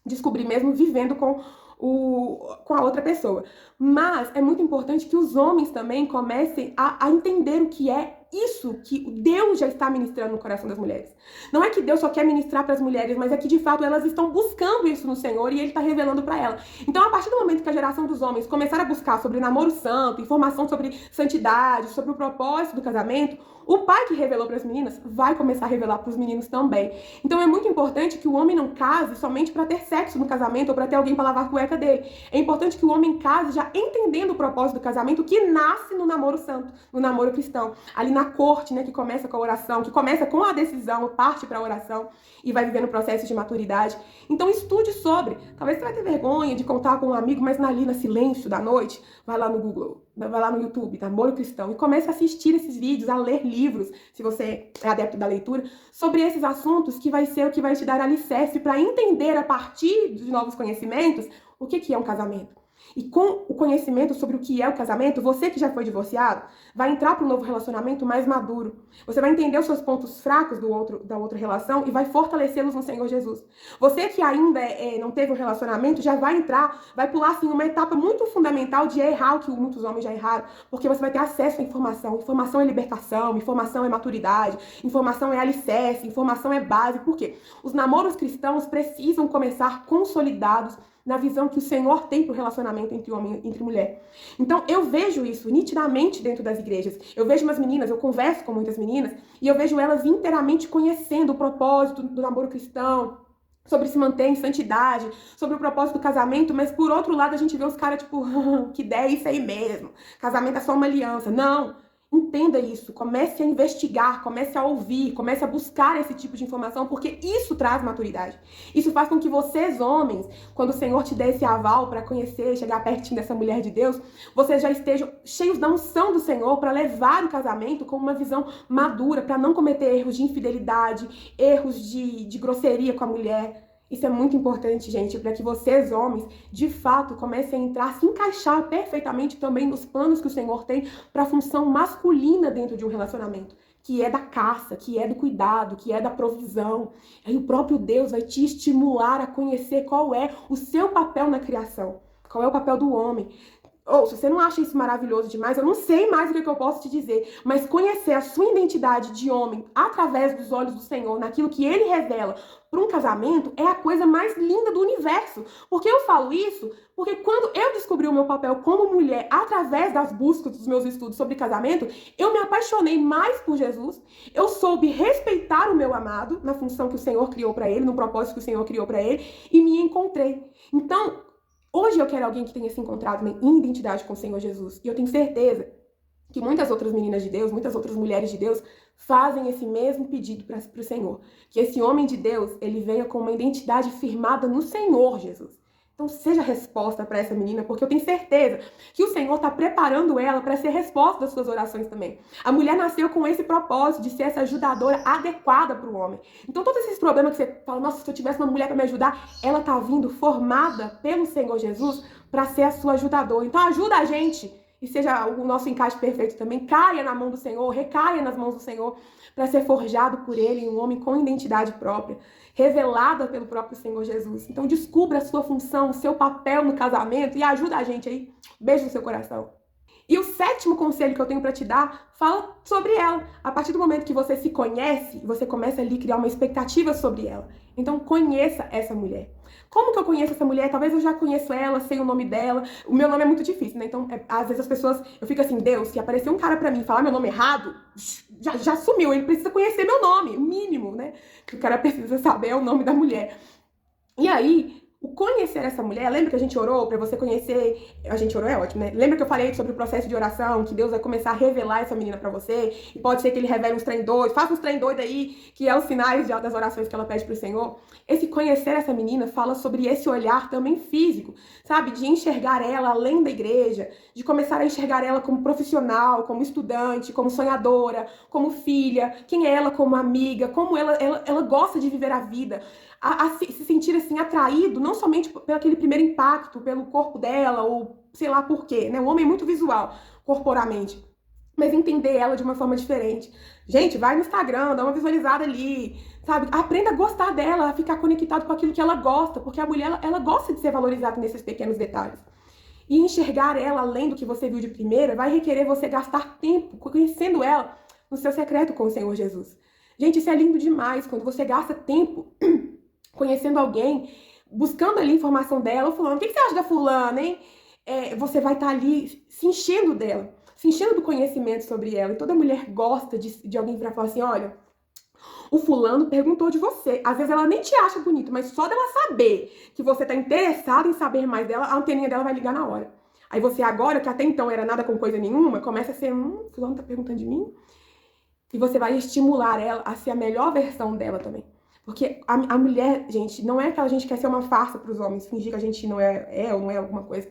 descobrir mesmo vivendo com a outra pessoa. Mas é muito importante que os homens também comecem a entender o que é isso que Deus já está ministrando no coração das mulheres. Não é que Deus só quer ministrar para as mulheres, mas é que de fato elas estão buscando isso no Senhor e Ele está revelando para elas. Então, a partir do momento que a geração dos homens começar a buscar sobre namoro santo, informação sobre santidade, sobre o propósito do casamento, o pai que revelou para as meninas vai começar a revelar para os meninos também. Então é muito importante que o homem não case somente para ter sexo no casamento ou para ter alguém para lavar a cueca dele. É importante que o homem case já entendendo o propósito do casamento que nasce no namoro santo, no namoro cristão. Ali na corte, né, que começa com a oração, que começa com a decisão, parte para a oração e vai vivendo o processo de maturidade. Então estude sobre. Talvez você vai ter vergonha de contar com um amigo, mas ali no silêncio da noite, vai lá no Google, vai lá no YouTube, namoro cristão, e comece a assistir esses vídeos, a ler livros, se você é adepto da leitura, sobre esses assuntos que vai ser o que vai te dar alicerce para entender a partir de novos conhecimentos o que é um casamento. E com o conhecimento sobre o que é o casamento, você que já foi divorciado, vai entrar para um novo relacionamento mais maduro. Você vai entender os seus pontos fracos da outra relação e vai fortalecê-los no Senhor Jesus. Você que ainda não teve um relacionamento, já vai entrar, vai pular assim uma etapa muito fundamental de errar o que muitos homens já erraram, porque você vai ter acesso à informação. Informação é libertação, informação é maturidade, informação é alicerce, informação é base. Por quê? Os namoros cristãos precisam começar consolidados na visão que o Senhor tem para o relacionamento entre homem e entre mulher. Então, eu vejo isso nitidamente dentro das igrejas. Eu vejo umas meninas, eu converso com muitas meninas, e eu vejo elas inteiramente conhecendo o propósito do namoro cristão, sobre se manter em santidade, sobre o propósito do casamento, mas por outro lado a gente vê os caras tipo, que ideia é isso aí mesmo, casamento é só uma aliança. Não! Entenda isso, comece a investigar, comece a ouvir, comece a buscar esse tipo de informação, porque isso traz maturidade. Isso faz com que vocês, homens, quando o Senhor te dê esse aval para conhecer, chegar pertinho dessa mulher de Deus, vocês já estejam cheios da unção do Senhor para levar o casamento com uma visão madura, para não cometer erros de infidelidade, erros de grosseria com a mulher. Isso é muito importante, gente, para que vocês, homens, de fato, comecem a entrar, se encaixar perfeitamente também nos planos que o Senhor tem para a função masculina dentro de um relacionamento, que é da caça, que é do cuidado, que é da provisão. Aí o próprio Deus vai te estimular a conhecer qual é o seu papel na criação, qual é o papel do homem. Ou, se você não acha isso maravilhoso demais, eu não sei mais o que eu posso te dizer, mas conhecer a sua identidade de homem através dos olhos do Senhor, naquilo que Ele revela para um casamento, é a coisa mais linda do universo. Porque eu falo isso porque quando eu descobri o meu papel como mulher através das buscas dos meus estudos sobre casamento, eu me apaixonei mais por Jesus, eu soube respeitar o meu amado na função que o Senhor criou para ele, no propósito que o Senhor criou para ele, e me encontrei. Então, hoje eu quero alguém que tenha se encontrado em identidade com o Senhor Jesus. E eu tenho certeza que muitas outras meninas de Deus, muitas outras mulheres de Deus fazem esse mesmo pedido para o Senhor. Que esse homem de Deus, ele venha com uma identidade firmada no Senhor Jesus. Então seja resposta para essa menina, porque eu tenho certeza que o Senhor está preparando ela para ser resposta das suas orações também. A mulher nasceu com esse propósito de ser essa ajudadora adequada para o homem. Então todos esses problemas que você fala, nossa, se eu tivesse uma mulher para me ajudar, ela está vindo formada pelo Senhor Jesus para ser a sua ajudadora. Então ajuda a gente e seja o nosso encaixe perfeito também, caia na mão do Senhor, recaia nas mãos do Senhor, para ser forjado por Ele, um homem com identidade própria, revelada pelo próprio Senhor Jesus. Então descubra a sua função, o seu papel no casamento e ajuda a gente aí. Beijo no seu coração. E o sétimo conselho que eu tenho para te dar fala sobre ela. A partir do momento que você se conhece, você começa ali a criar uma expectativa sobre ela. Então conheça essa mulher. Como que eu conheço essa mulher? Talvez eu já conheço ela, sei o nome dela. O meu nome é muito difícil, né? Então, às vezes as pessoas... Eu fico assim, Deus, se aparecer um cara pra mim e falar meu nome errado, já sumiu. Ele precisa conhecer meu nome, o mínimo, né? Que o cara precisa saber é o nome da mulher. E aí... O conhecer essa mulher, lembra que a gente orou pra você conhecer, a gente orou é ótimo, né? Lembra que eu falei sobre o processo de oração, que Deus vai começar a revelar essa menina pra você, e pode ser que Ele revele uns trem doidos, faça uns trem doidos aí, que é os sinais das orações que ela pede pro Senhor. Esse conhecer essa menina fala sobre esse olhar também físico, sabe? De enxergar ela além da igreja, de começar a enxergar ela como profissional, como estudante, como sonhadora, como filha, quem é ela como amiga, como ela gosta de viver a vida. A se sentir assim atraído, não somente pelo aquele primeiro impacto, pelo corpo dela, ou sei lá por quê, né? O homem é muito visual, corporalmente. mas entender ela de uma forma diferente. Gente, vai no Instagram, dá uma visualizada ali, sabe? Aprenda a gostar dela, a ficar conectado com aquilo que ela gosta, porque a mulher, ela gosta de ser valorizada nesses pequenos detalhes. E enxergar ela além do que você viu de primeira vai requerer você gastar tempo conhecendo ela no seu secreto com o Senhor Jesus. Gente, isso é lindo demais, quando você gasta tempo conhecendo alguém, buscando ali informação dela, ou falando, o que você acha da fulana, hein? Você vai estar ali se enchendo dela, se enchendo do conhecimento sobre ela. E toda mulher gosta de alguém para falar assim, olha, o fulano perguntou de você. Às vezes ela nem te acha bonito, mas só dela saber que você tá interessado em saber mais dela, a anteninha dela vai ligar na hora. Aí você agora, que até então era nada com coisa nenhuma, começa a ser, fulano tá perguntando de mim? E você vai estimular ela a ser a melhor versão dela também. Porque a mulher, gente, não é que a gente quer ser uma farsa pros homens, fingir que a gente não é ou não é alguma coisa.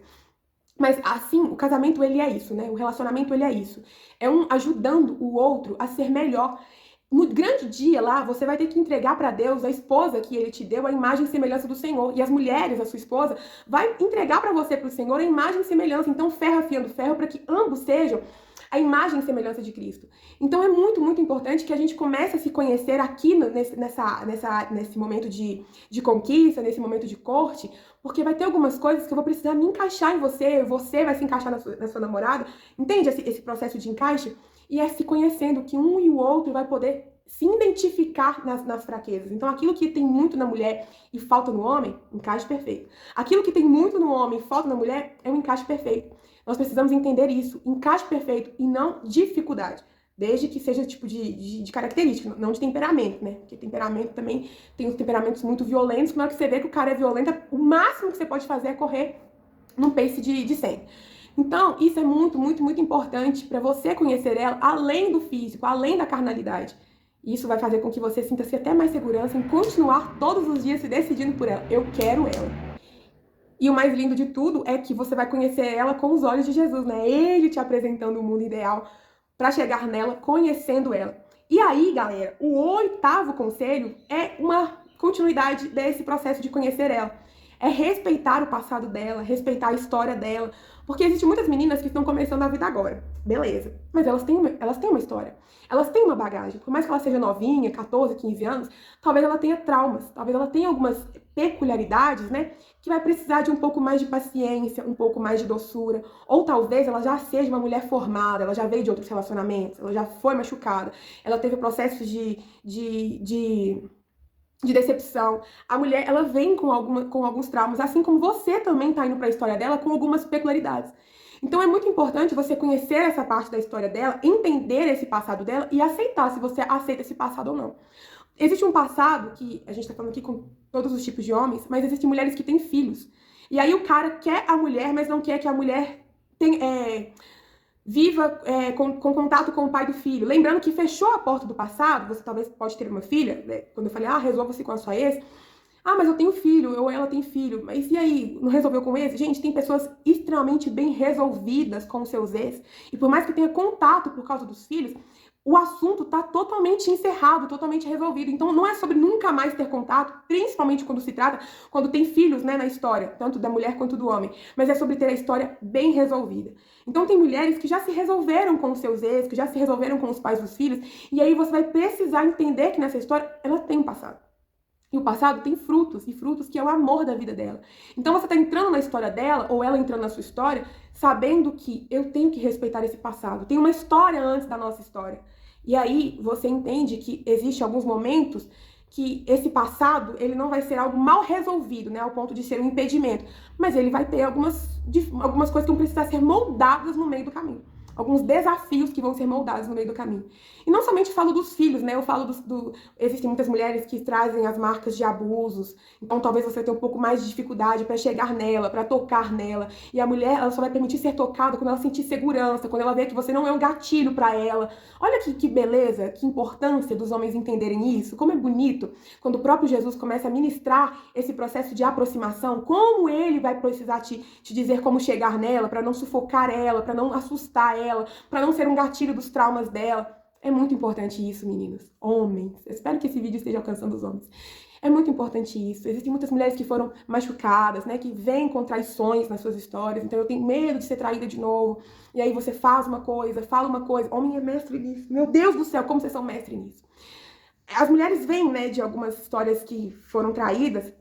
Mas assim, o casamento ele é isso, né? O relacionamento ele é isso. É um ajudando o outro a ser melhor. No grande dia lá, você vai ter que entregar para Deus a esposa que ele te deu, a imagem e semelhança do Senhor. E as mulheres, a sua esposa, vai entregar para você, para o Senhor, a imagem e semelhança. Então, ferro afiando ferro, para que ambos sejam a imagem e semelhança de Cristo. Então, é muito, muito importante que a gente comece a se conhecer aqui nesse momento de conquista, nesse momento de corte, porque vai ter algumas coisas que eu vou precisar me encaixar em você, você vai se encaixar na sua namorada. Entende esse processo de encaixe? E é se conhecendo que um e o outro vai poder se identificar nas fraquezas. Então, aquilo que tem muito na mulher e falta no homem, encaixe perfeito. Aquilo que tem muito no homem e falta na mulher é um encaixe perfeito. Nós precisamos entender isso, encaixe perfeito e não dificuldade. Desde que seja tipo de característica, não de temperamento, né? Porque temperamento também tem os temperamentos muito violentos, que na hora que você vê que o cara é violento, o máximo que você pode fazer é correr num pace de 100. Então, isso é muito, muito, muito importante para você conhecer ela além do físico, além da carnalidade. Isso vai fazer com que você sinta-se até mais segurança em continuar todos os dias se decidindo por ela. Eu quero ela. E o mais lindo de tudo é que você vai conhecer ela com os olhos de Jesus, né? Ele te apresentando o mundo ideal para chegar nela, conhecendo ela. E aí, galera, o 8º conselho é uma continuidade desse processo de conhecer ela. É respeitar o passado dela, respeitar a história dela. Porque existem muitas meninas que estão começando a vida agora. Beleza. Mas elas têm uma história. Elas têm uma bagagem. Por mais que ela seja novinha, 14, 15 anos, talvez ela tenha traumas. Talvez ela tenha algumas peculiaridades, né? Que vai precisar de um pouco mais de paciência, um pouco mais de doçura. Ou talvez ela já seja uma mulher formada, ela já veio de outros relacionamentos, ela já foi machucada, ela teve processos de decepção. A mulher, ela vem com alguns traumas, assim como você também tá indo para a história dela com algumas peculiaridades. Então é muito importante você conhecer essa parte da história dela, entender esse passado dela e aceitar se você aceita esse passado ou não. Existe um passado que a gente tá falando aqui com todos os tipos de homens, mas existem mulheres que têm filhos. E aí o cara quer a mulher, mas não quer que a mulher viva com contato com o pai do filho. Lembrando que fechou a porta do passado, você talvez pode ter uma filha, né? Quando eu falei, resolva-se com a sua ex. Mas eu tenho filho, ou ela tem filho. Mas e aí, não resolveu com esse? Gente, tem pessoas extremamente bem resolvidas com os seus ex. E por mais que tenha contato por causa dos filhos, o assunto tá totalmente encerrado, totalmente resolvido. Então não é sobre nunca mais ter contato, principalmente quando tem filhos, né, na história, tanto da mulher quanto do homem. Mas é sobre ter a história bem resolvida. Então tem mulheres que já se resolveram com os seus ex, que já se resolveram com os pais dos filhos, e aí você vai precisar entender que nessa história ela tem um passado. E o passado tem frutos, e frutos que é o amor da vida dela. Então você tá entrando na história dela, ou ela entrando na sua história, sabendo que eu tenho que respeitar esse passado. Tem uma história antes da nossa história. E aí você entende que existem alguns momentos que esse passado, ele não vai ser algo mal resolvido, né, ao ponto de ser um impedimento. Mas ele vai ter algumas coisas que vão precisar ser moldadas no meio do caminho. Alguns desafios que vão ser moldados no meio do caminho. E não somente falo dos filhos, né? Eu falo existem muitas mulheres que trazem as marcas de abusos. Então talvez você tenha um pouco mais de dificuldade para chegar nela, para tocar nela. E a mulher, ela só vai permitir ser tocada quando ela sentir segurança, quando ela ver que você não é um gatilho para ela. Olha que beleza, que importância dos homens entenderem isso. Como é bonito quando o próprio Jesus começa a ministrar esse processo de aproximação. Como ele vai precisar te dizer como chegar nela, para não sufocar ela, para não assustar ela, para não ser um gatilho dos traumas dela. É muito importante isso, meninos. Homens. Eu espero que esse vídeo esteja alcançando os homens. É muito importante isso. Existem muitas mulheres que foram machucadas, né? Que vêm com traições nas suas histórias. Então, eu tenho medo de ser traída de novo. E aí você faz uma coisa, fala uma coisa. Homem é mestre nisso. Meu Deus do céu, como vocês são mestre nisso. As mulheres vêm, né, de algumas histórias que foram traídas.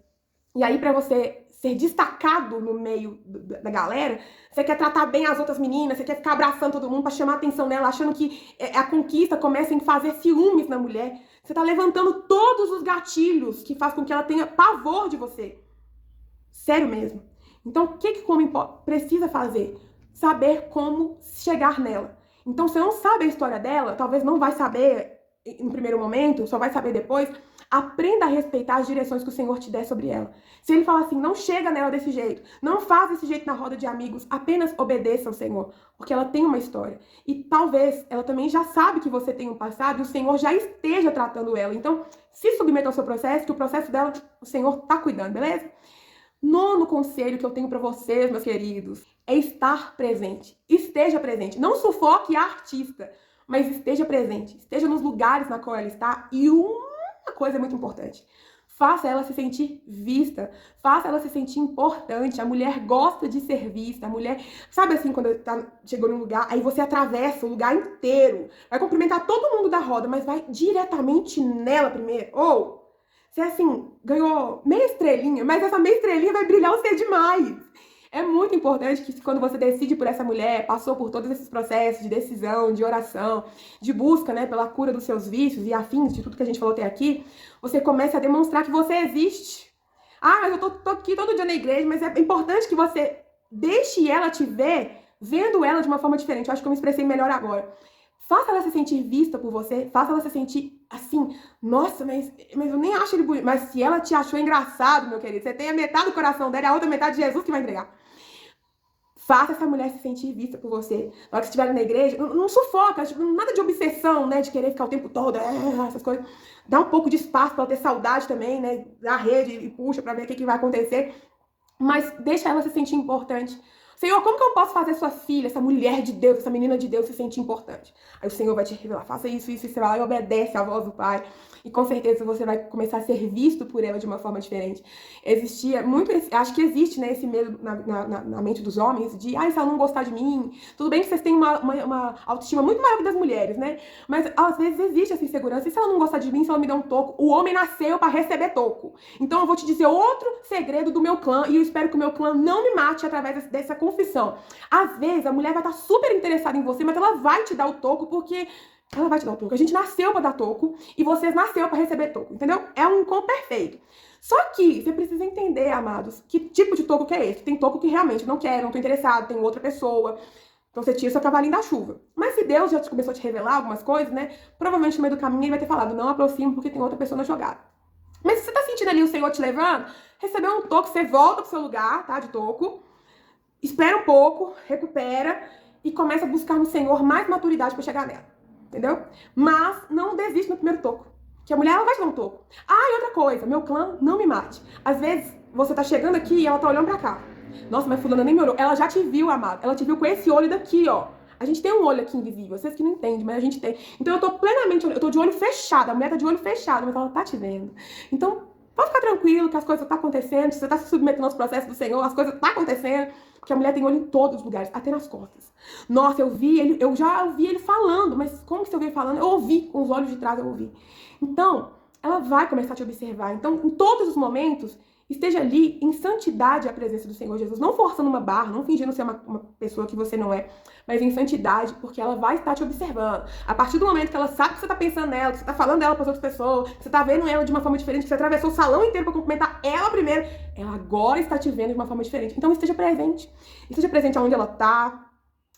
E aí, pra você ser destacado no meio da galera, você quer tratar bem as outras meninas, você quer ficar abraçando todo mundo pra chamar a atenção dela, achando que a conquista começa em fazer ciúmes na mulher. Você tá levantando todos os gatilhos que faz com que ela tenha pavor de você. Sério mesmo. Então, o que o homem precisa fazer? Saber como chegar nela. Então, se não sabe a história dela, talvez não vai saber no primeiro momento, só vai saber depois. Aprenda a respeitar as direções que o Senhor te der sobre ela. Se ele falar assim, não chega nela desse jeito, não faz desse jeito na roda de amigos, apenas obedeça ao Senhor, porque ela tem uma história. E talvez ela também já sabe que você tem um passado e o Senhor já esteja tratando ela. Então, se submeta ao seu processo, que o processo dela, o Senhor tá cuidando, beleza? Nono conselho que eu tenho para vocês, meus queridos, é estar presente. Esteja presente. Não sufoque a artista, mas esteja presente. Esteja nos lugares na qual ela está. E uma coisa muito importante: faça ela se sentir vista, faça ela se sentir importante. A mulher gosta de ser vista. A mulher, sabe assim, quando chegou num lugar, aí você atravessa o lugar inteiro, vai cumprimentar todo mundo da roda, mas vai diretamente nela primeiro. Ou você, assim, ganhou meia estrelinha, mas essa meia estrelinha vai brilhar você demais. É muito importante que quando você decide por essa mulher, passou por todos esses processos de decisão, de oração, de busca, né, pela cura dos seus vícios e afins, de tudo que a gente falou até aqui, você comece a demonstrar que você existe. Ah, mas eu tô aqui todo dia na igreja, mas é importante que você deixe ela te ver, vendo ela de uma forma diferente. Eu acho que eu me expressei melhor agora. Faça ela se sentir vista por você, faça ela se sentir assim, nossa, mas eu nem acho ele bonito. Mas se ela te achou engraçado, meu querido, você tem a metade do coração dela e a outra metade de Jesus que vai entregar. Faça essa mulher se sentir vista por você. Na hora que estiver na igreja, não sufoca, tipo, nada de obsessão, né, de querer ficar o tempo todo, essas coisas. Dá um pouco de espaço pra ela ter saudade também, né, da rede e puxa pra ver o que vai acontecer. Mas deixa ela se sentir importante. Senhor, como que eu posso fazer sua filha, essa mulher de Deus, essa menina de Deus se sentir importante? Aí o Senhor vai te revelar, faça isso, isso, e você vai lá e obedece à voz do Pai. E com certeza você vai começar a ser visto por ela de uma forma diferente. Existia muito, acho que existe, né, esse medo na mente dos homens de, se ela não gostar de mim, tudo bem que vocês têm uma autoestima muito maior que das mulheres, né? Mas às vezes existe essa insegurança. E se ela não gostar de mim, se ela me der um toco? O homem nasceu para receber toco. Então eu vou te dizer outro segredo do meu clã e eu espero que o meu clã não me mate através dessa confissão. Às vezes a mulher vai estar super interessada em você, mas ela vai te dar o toco porque ela vai te dar o toco. A gente nasceu pra dar toco e vocês nasceram pra receber toco, entendeu? É um combo perfeito. Só que você precisa entender, amados, que tipo de toco que é esse. Tem toco que realmente não quero, não tô interessado, tem outra pessoa. Então você tira seu cavalinho da chuva. Mas se Deus já começou a te revelar algumas coisas, né? Provavelmente no meio do caminho ele vai ter falado, não aproxime porque tem outra pessoa na jogada. Mas se você tá sentindo ali o Senhor te levando, recebeu um toco, você volta pro seu lugar, tá? De toco. Espera um pouco, recupera e começa a buscar no Senhor mais maturidade pra chegar nela. Entendeu? Mas não desiste no primeiro toco. Que a mulher, ela vai te dar um toco. E outra coisa, meu clã, não me mate. Às vezes, você tá chegando aqui e ela tá olhando pra cá. Nossa, mas fulana nem me olhou. Ela já te viu, amado. Ela te viu com esse olho daqui, ó. A gente tem um olho aqui invisível. Vocês que não entendem, mas a gente tem. Então eu tô plenamente, eu tô de olho fechado. A mulher tá de olho fechado, mas ela tá te vendo. Então, pode ficar tranquilo que as coisas estão acontecendo. Se você tá se submetendo aos processos do Senhor, as coisas estão acontecendo. Porque a mulher tem olho em todos os lugares, até nas costas. Nossa, eu já ouvi ele falando, mas como que você ouviu ele falando? Eu ouvi, com os olhos de trás eu ouvi. Então, ela vai começar a te observar. Então, em todos os momentos, esteja ali em santidade à presença do Senhor Jesus. Não forçando uma barra, não fingindo ser uma pessoa que você não é, mas em santidade, porque ela vai estar te observando. A partir do momento que ela sabe que você está pensando nela, que você está falando dela para as outras pessoas, que você está vendo ela de uma forma diferente, que você atravessou o salão inteiro para cumprimentar ela primeiro, ela agora está te vendo de uma forma diferente. Então esteja presente. Esteja presente aonde ela está,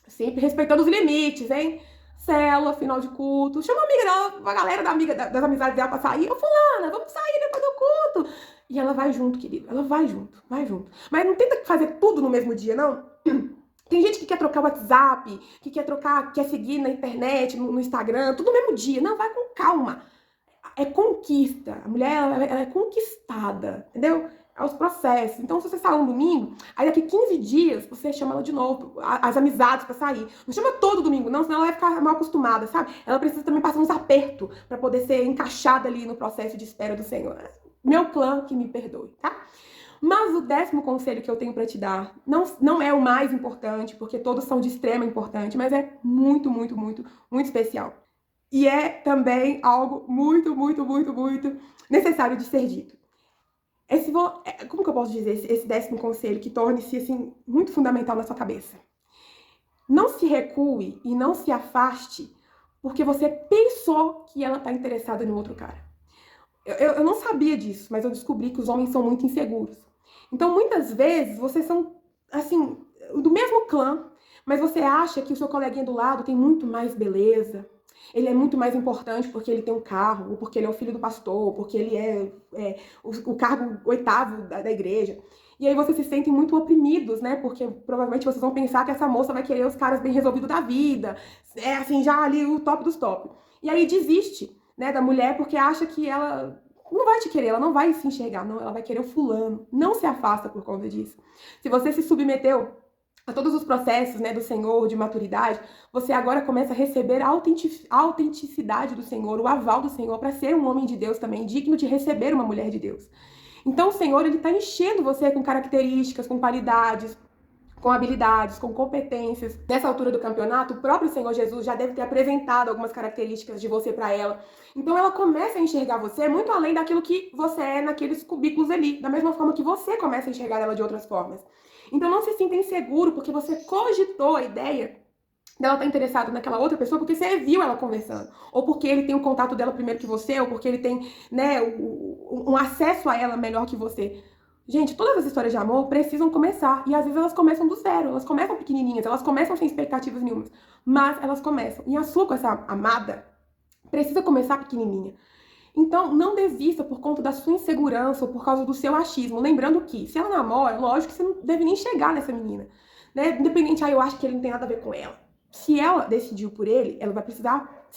sempre respeitando os limites, hein? Célula, final de culto. Chama a amiga dela, a galera das amizades dela pra sair. Ô, fulana, vamos sair depois do culto. E ela vai junto, querido. Ela vai junto, vai junto. Mas não tenta fazer tudo no mesmo dia, não. Tem gente que quer trocar o WhatsApp, que quer seguir na internet, no Instagram, tudo no mesmo dia. Não, vai com calma. É conquista. A mulher, ela é conquistada, entendeu? Aos processos. Então, se você sair um domingo, aí daqui 15 dias, você chama ela de novo, as amizades pra sair. Não chama todo domingo, não, senão ela vai ficar mal acostumada, sabe? Ela precisa também passar uns apertos pra poder ser encaixada ali no processo de espera do Senhor. meu clã que me perdoe, tá? Mas o 10º conselho que eu tenho para te dar não é o mais importante, porque todos são de extrema importância, mas é muito, muito, muito, muito especial. E é também algo muito, muito, muito, muito necessário de ser dito. Como que eu posso dizer esse 10º conselho que torne-se assim, muito fundamental na sua cabeça? Não se recue e não se afaste porque você pensou que ela está interessada no outro cara. Eu não sabia disso, mas eu descobri que os homens são muito inseguros. Então, muitas vezes, vocês são, assim, do mesmo clã, mas você acha que o seu coleguinha do lado tem muito mais beleza, ele é muito mais importante porque ele tem um carro, ou porque ele é o filho do pastor, ou porque ele é o cargo 8º da igreja. E aí vocês se sentem muito oprimidos, né? Porque provavelmente vocês vão pensar que essa moça vai querer os caras bem resolvidos da vida, assim, já ali o top dos top. E aí desiste, né, da mulher porque acha que ela não vai te querer, ela não vai se enxergar, não, ela vai querer o fulano. Não se afasta por conta disso. Se você se submeteu a todos os processos, né, do Senhor, de maturidade, você agora começa a receber a autenticidade do Senhor, o aval do Senhor para ser um homem de Deus também, digno de receber uma mulher de Deus. Então o Senhor, ele está enchendo você com características, com qualidades, com habilidades, com competências. Nessa altura do campeonato, o próprio Senhor Jesus já deve ter apresentado algumas características de você para ela. Então ela começa a enxergar você muito além daquilo que você é naqueles cubículos ali, da mesma forma que você começa a enxergar ela de outras formas. Então não se sinta inseguro porque você cogitou a ideia dela estar interessada naquela outra pessoa porque você viu ela conversando, ou porque ele tem o contato dela primeiro que você, ou porque ele tem, né, um acesso a ela melhor que você. Gente, todas as histórias de amor precisam começar, e às vezes elas começam do zero, elas começam pequenininhas, elas começam sem expectativas nenhumas, mas elas começam. E a sua com essa amada precisa começar pequenininha. Então, não desista por conta da sua insegurança ou por causa do seu achismo. Lembrando que, se ela namora, lógico que você não deve nem chegar nessa menina, né? Independente, eu acho que ele não tem nada a ver com ela. Se ela decidiu por ele, ela vai precisar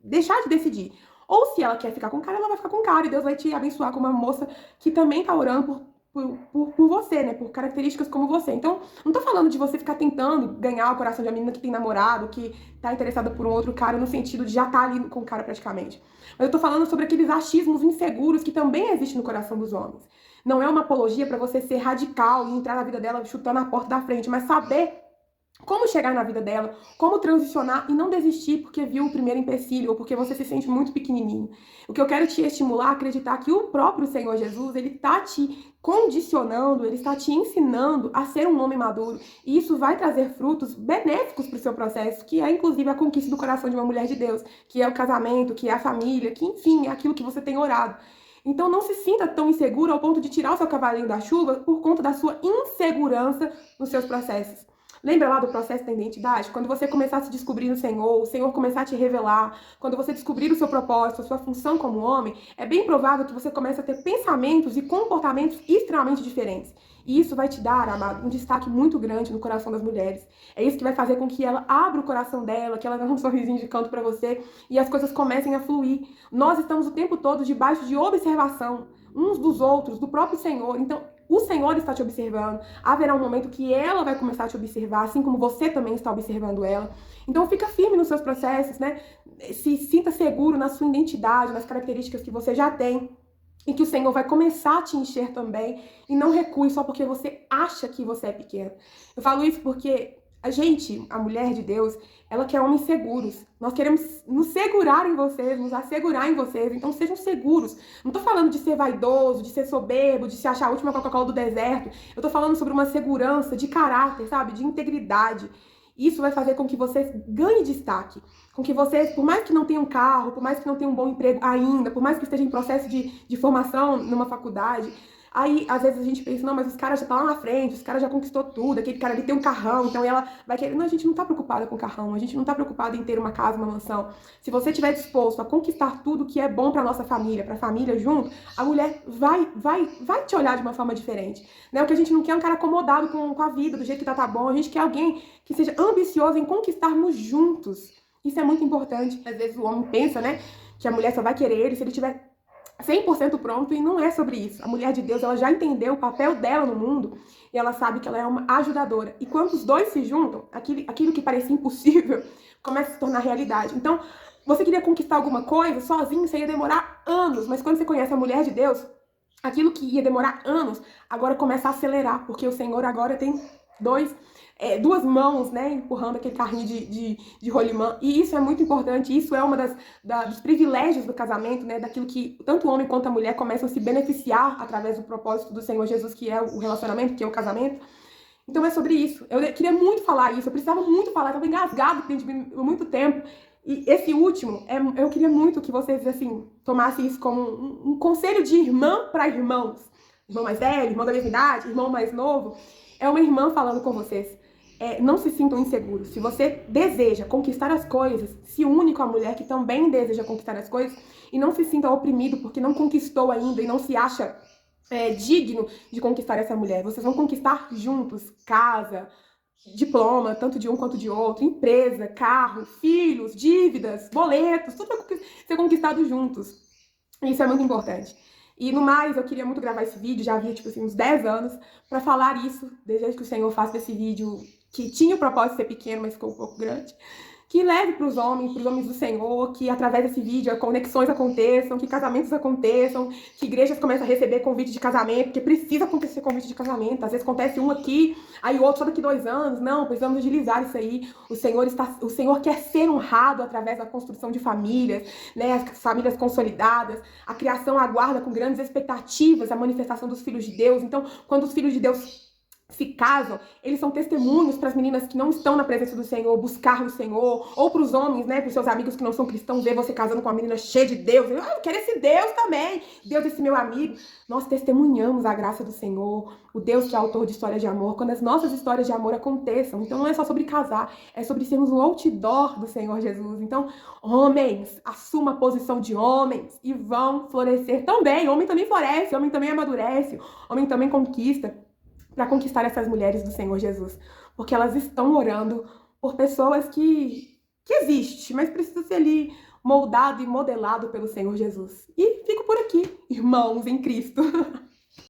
deixar de decidir. Ou se ela quer ficar com o cara, ela vai ficar com o cara. E Deus vai te abençoar com uma moça que também tá orando por você, né? Por características como você. Então, não tô falando de você ficar tentando ganhar o coração de uma menina que tem namorado, que tá interessada por um outro cara, no sentido de já tá ali com o cara praticamente. Mas eu tô falando sobre aqueles achismos inseguros que também existem no coração dos homens. Não é uma apologia para você ser radical e entrar na vida dela chutando a porta da frente, mas saber como chegar na vida dela, como transicionar e não desistir porque viu o primeiro empecilho ou porque você se sente muito pequenininho. O que eu quero te estimular a acreditar que o próprio Senhor Jesus, ele tá te condicionando, ele está te ensinando a ser um homem maduro, e isso vai trazer frutos benéficos para o seu processo, que é inclusive a conquista do coração de uma mulher de Deus, que é o casamento, que é a família, que enfim, é aquilo que você tem orado. Então não se sinta tão inseguro ao ponto de tirar o seu cavalinho da chuva por conta da sua insegurança nos seus processos. Lembra lá do processo da identidade? Quando você começar a se descobrir no Senhor, o Senhor começar a te revelar, quando você descobrir o seu propósito, a sua função como homem, é bem provável que você comece a ter pensamentos e comportamentos extremamente diferentes. E isso vai te dar, amado, um destaque muito grande no coração das mulheres. É isso que vai fazer com que ela abra o coração dela, que ela dê um sorrisinho de canto pra você e as coisas comecem a fluir. Nós estamos o tempo todo debaixo de observação uns dos outros, do próprio Senhor. Então, o Senhor está te observando. Haverá um momento que ela vai começar a te observar, assim como você também está observando ela. Então, fica firme nos seus processos, né? Se sinta seguro na sua identidade, nas características que você já tem. E que o Senhor vai começar a te encher também. E não recue só porque você acha que você é pequeno. Eu falo isso porque a gente, a mulher de Deus, ela quer homens seguros. Nós queremos nos segurar em vocês, nos assegurar em vocês. Então sejam seguros. Não tô falando de ser vaidoso, de ser soberbo, de se achar a última Coca-Cola do deserto. Eu tô falando sobre uma segurança de caráter, sabe? De integridade. Isso vai fazer com que vocês ganhem destaque. Com que vocês, por mais que não tenham um carro, por mais que não tenham um bom emprego ainda, por mais que esteja em processo de formação numa faculdade, aí às vezes a gente pensa, não, mas os caras já estão lá na frente, os caras já conquistou tudo, aquele cara ali tem um carrão, então ela vai querer... Não, a gente não tá preocupada com o carrão, a gente não tá preocupada em ter uma casa, uma mansão. Se você estiver disposto a conquistar tudo que é bom pra nossa família, pra família junto, a mulher vai te olhar de uma forma diferente. Né? O que a gente não quer é um cara acomodado com a vida, do jeito que tá bom, a gente quer alguém que seja ambicioso em conquistarmos juntos. Isso é muito importante. Às vezes o homem pensa, né, que a mulher só vai querer ele se ele tiver 100% pronto, e não é sobre isso. A mulher de Deus, ela já entendeu o papel dela no mundo e ela sabe que ela é uma ajudadora. E quando os dois se juntam, aquilo que parecia impossível começa a se tornar realidade. Então, você queria conquistar alguma coisa sozinho, você ia demorar anos, mas quando você conhece a mulher de Deus, aquilo que ia demorar anos, agora começa a acelerar, porque o Senhor agora tem duas mãos, né, empurrando aquele carrinho de rolimã, e isso é muito importante, isso é uma dos privilégios do casamento, né, daquilo que tanto o homem quanto a mulher começam a se beneficiar através do propósito do Senhor Jesus, que é o relacionamento, que é o casamento. Então é sobre isso. Eu queria muito falar isso, eu precisava muito falar, eu estava engasgado dentro de mim há muito tempo. E esse último, eu queria muito que vocês, assim, tomassem isso como um conselho de irmã para irmãos. Irmão mais velho, irmão da mesma idade, irmão mais novo. É uma irmã falando com vocês. Não se sintam inseguros. Se você deseja conquistar as coisas, se une com a mulher que também deseja conquistar as coisas e não se sinta oprimido porque não conquistou ainda e não se acha digno de conquistar essa mulher. Vocês vão conquistar juntos casa, diploma, tanto de um quanto de outro, empresa, carro, filhos, dívidas, boletos, tudo vai ser conquistado juntos. Isso é muito importante. E no mais, eu queria muito gravar esse vídeo, já havia, tipo assim, uns 10 anos, pra falar isso, desde que o Senhor faça desse vídeo, que tinha o propósito de ser pequeno, mas ficou um pouco grande, que leve pros homens do Senhor, que através desse vídeo conexões aconteçam, que casamentos aconteçam, que igrejas comecem a receber convite de casamento, porque precisa acontecer convite de casamento, às vezes acontece um aqui, aí o outro só daqui 2 anos, não, precisamos agilizar isso aí, o Senhor quer ser honrado através da construção de famílias, né, as famílias consolidadas, a criação aguarda com grandes expectativas a manifestação dos filhos de Deus, então quando os filhos de Deus se casam, eles são testemunhos para as meninas que não estão na presença do Senhor, buscar o Senhor, ou para os homens, né, para os seus amigos que não são cristãos, ver você casando com uma menina cheia de Deus, eu quero esse Deus também, Deus esse meu amigo. Nós testemunhamos a graça do Senhor, o Deus que é autor de histórias de amor, quando as nossas histórias de amor aconteçam. Então não é só sobre casar, é sobre sermos um outdoor do Senhor Jesus. Então, homens, assuma a posição de homens e vão florescer também. Homem também floresce, homem também amadurece, homem também conquista, para conquistar essas mulheres do Senhor Jesus, porque elas estão orando por pessoas que existem, mas precisa ser ali moldado e modelado pelo Senhor Jesus. E fico por aqui, irmãos em Cristo.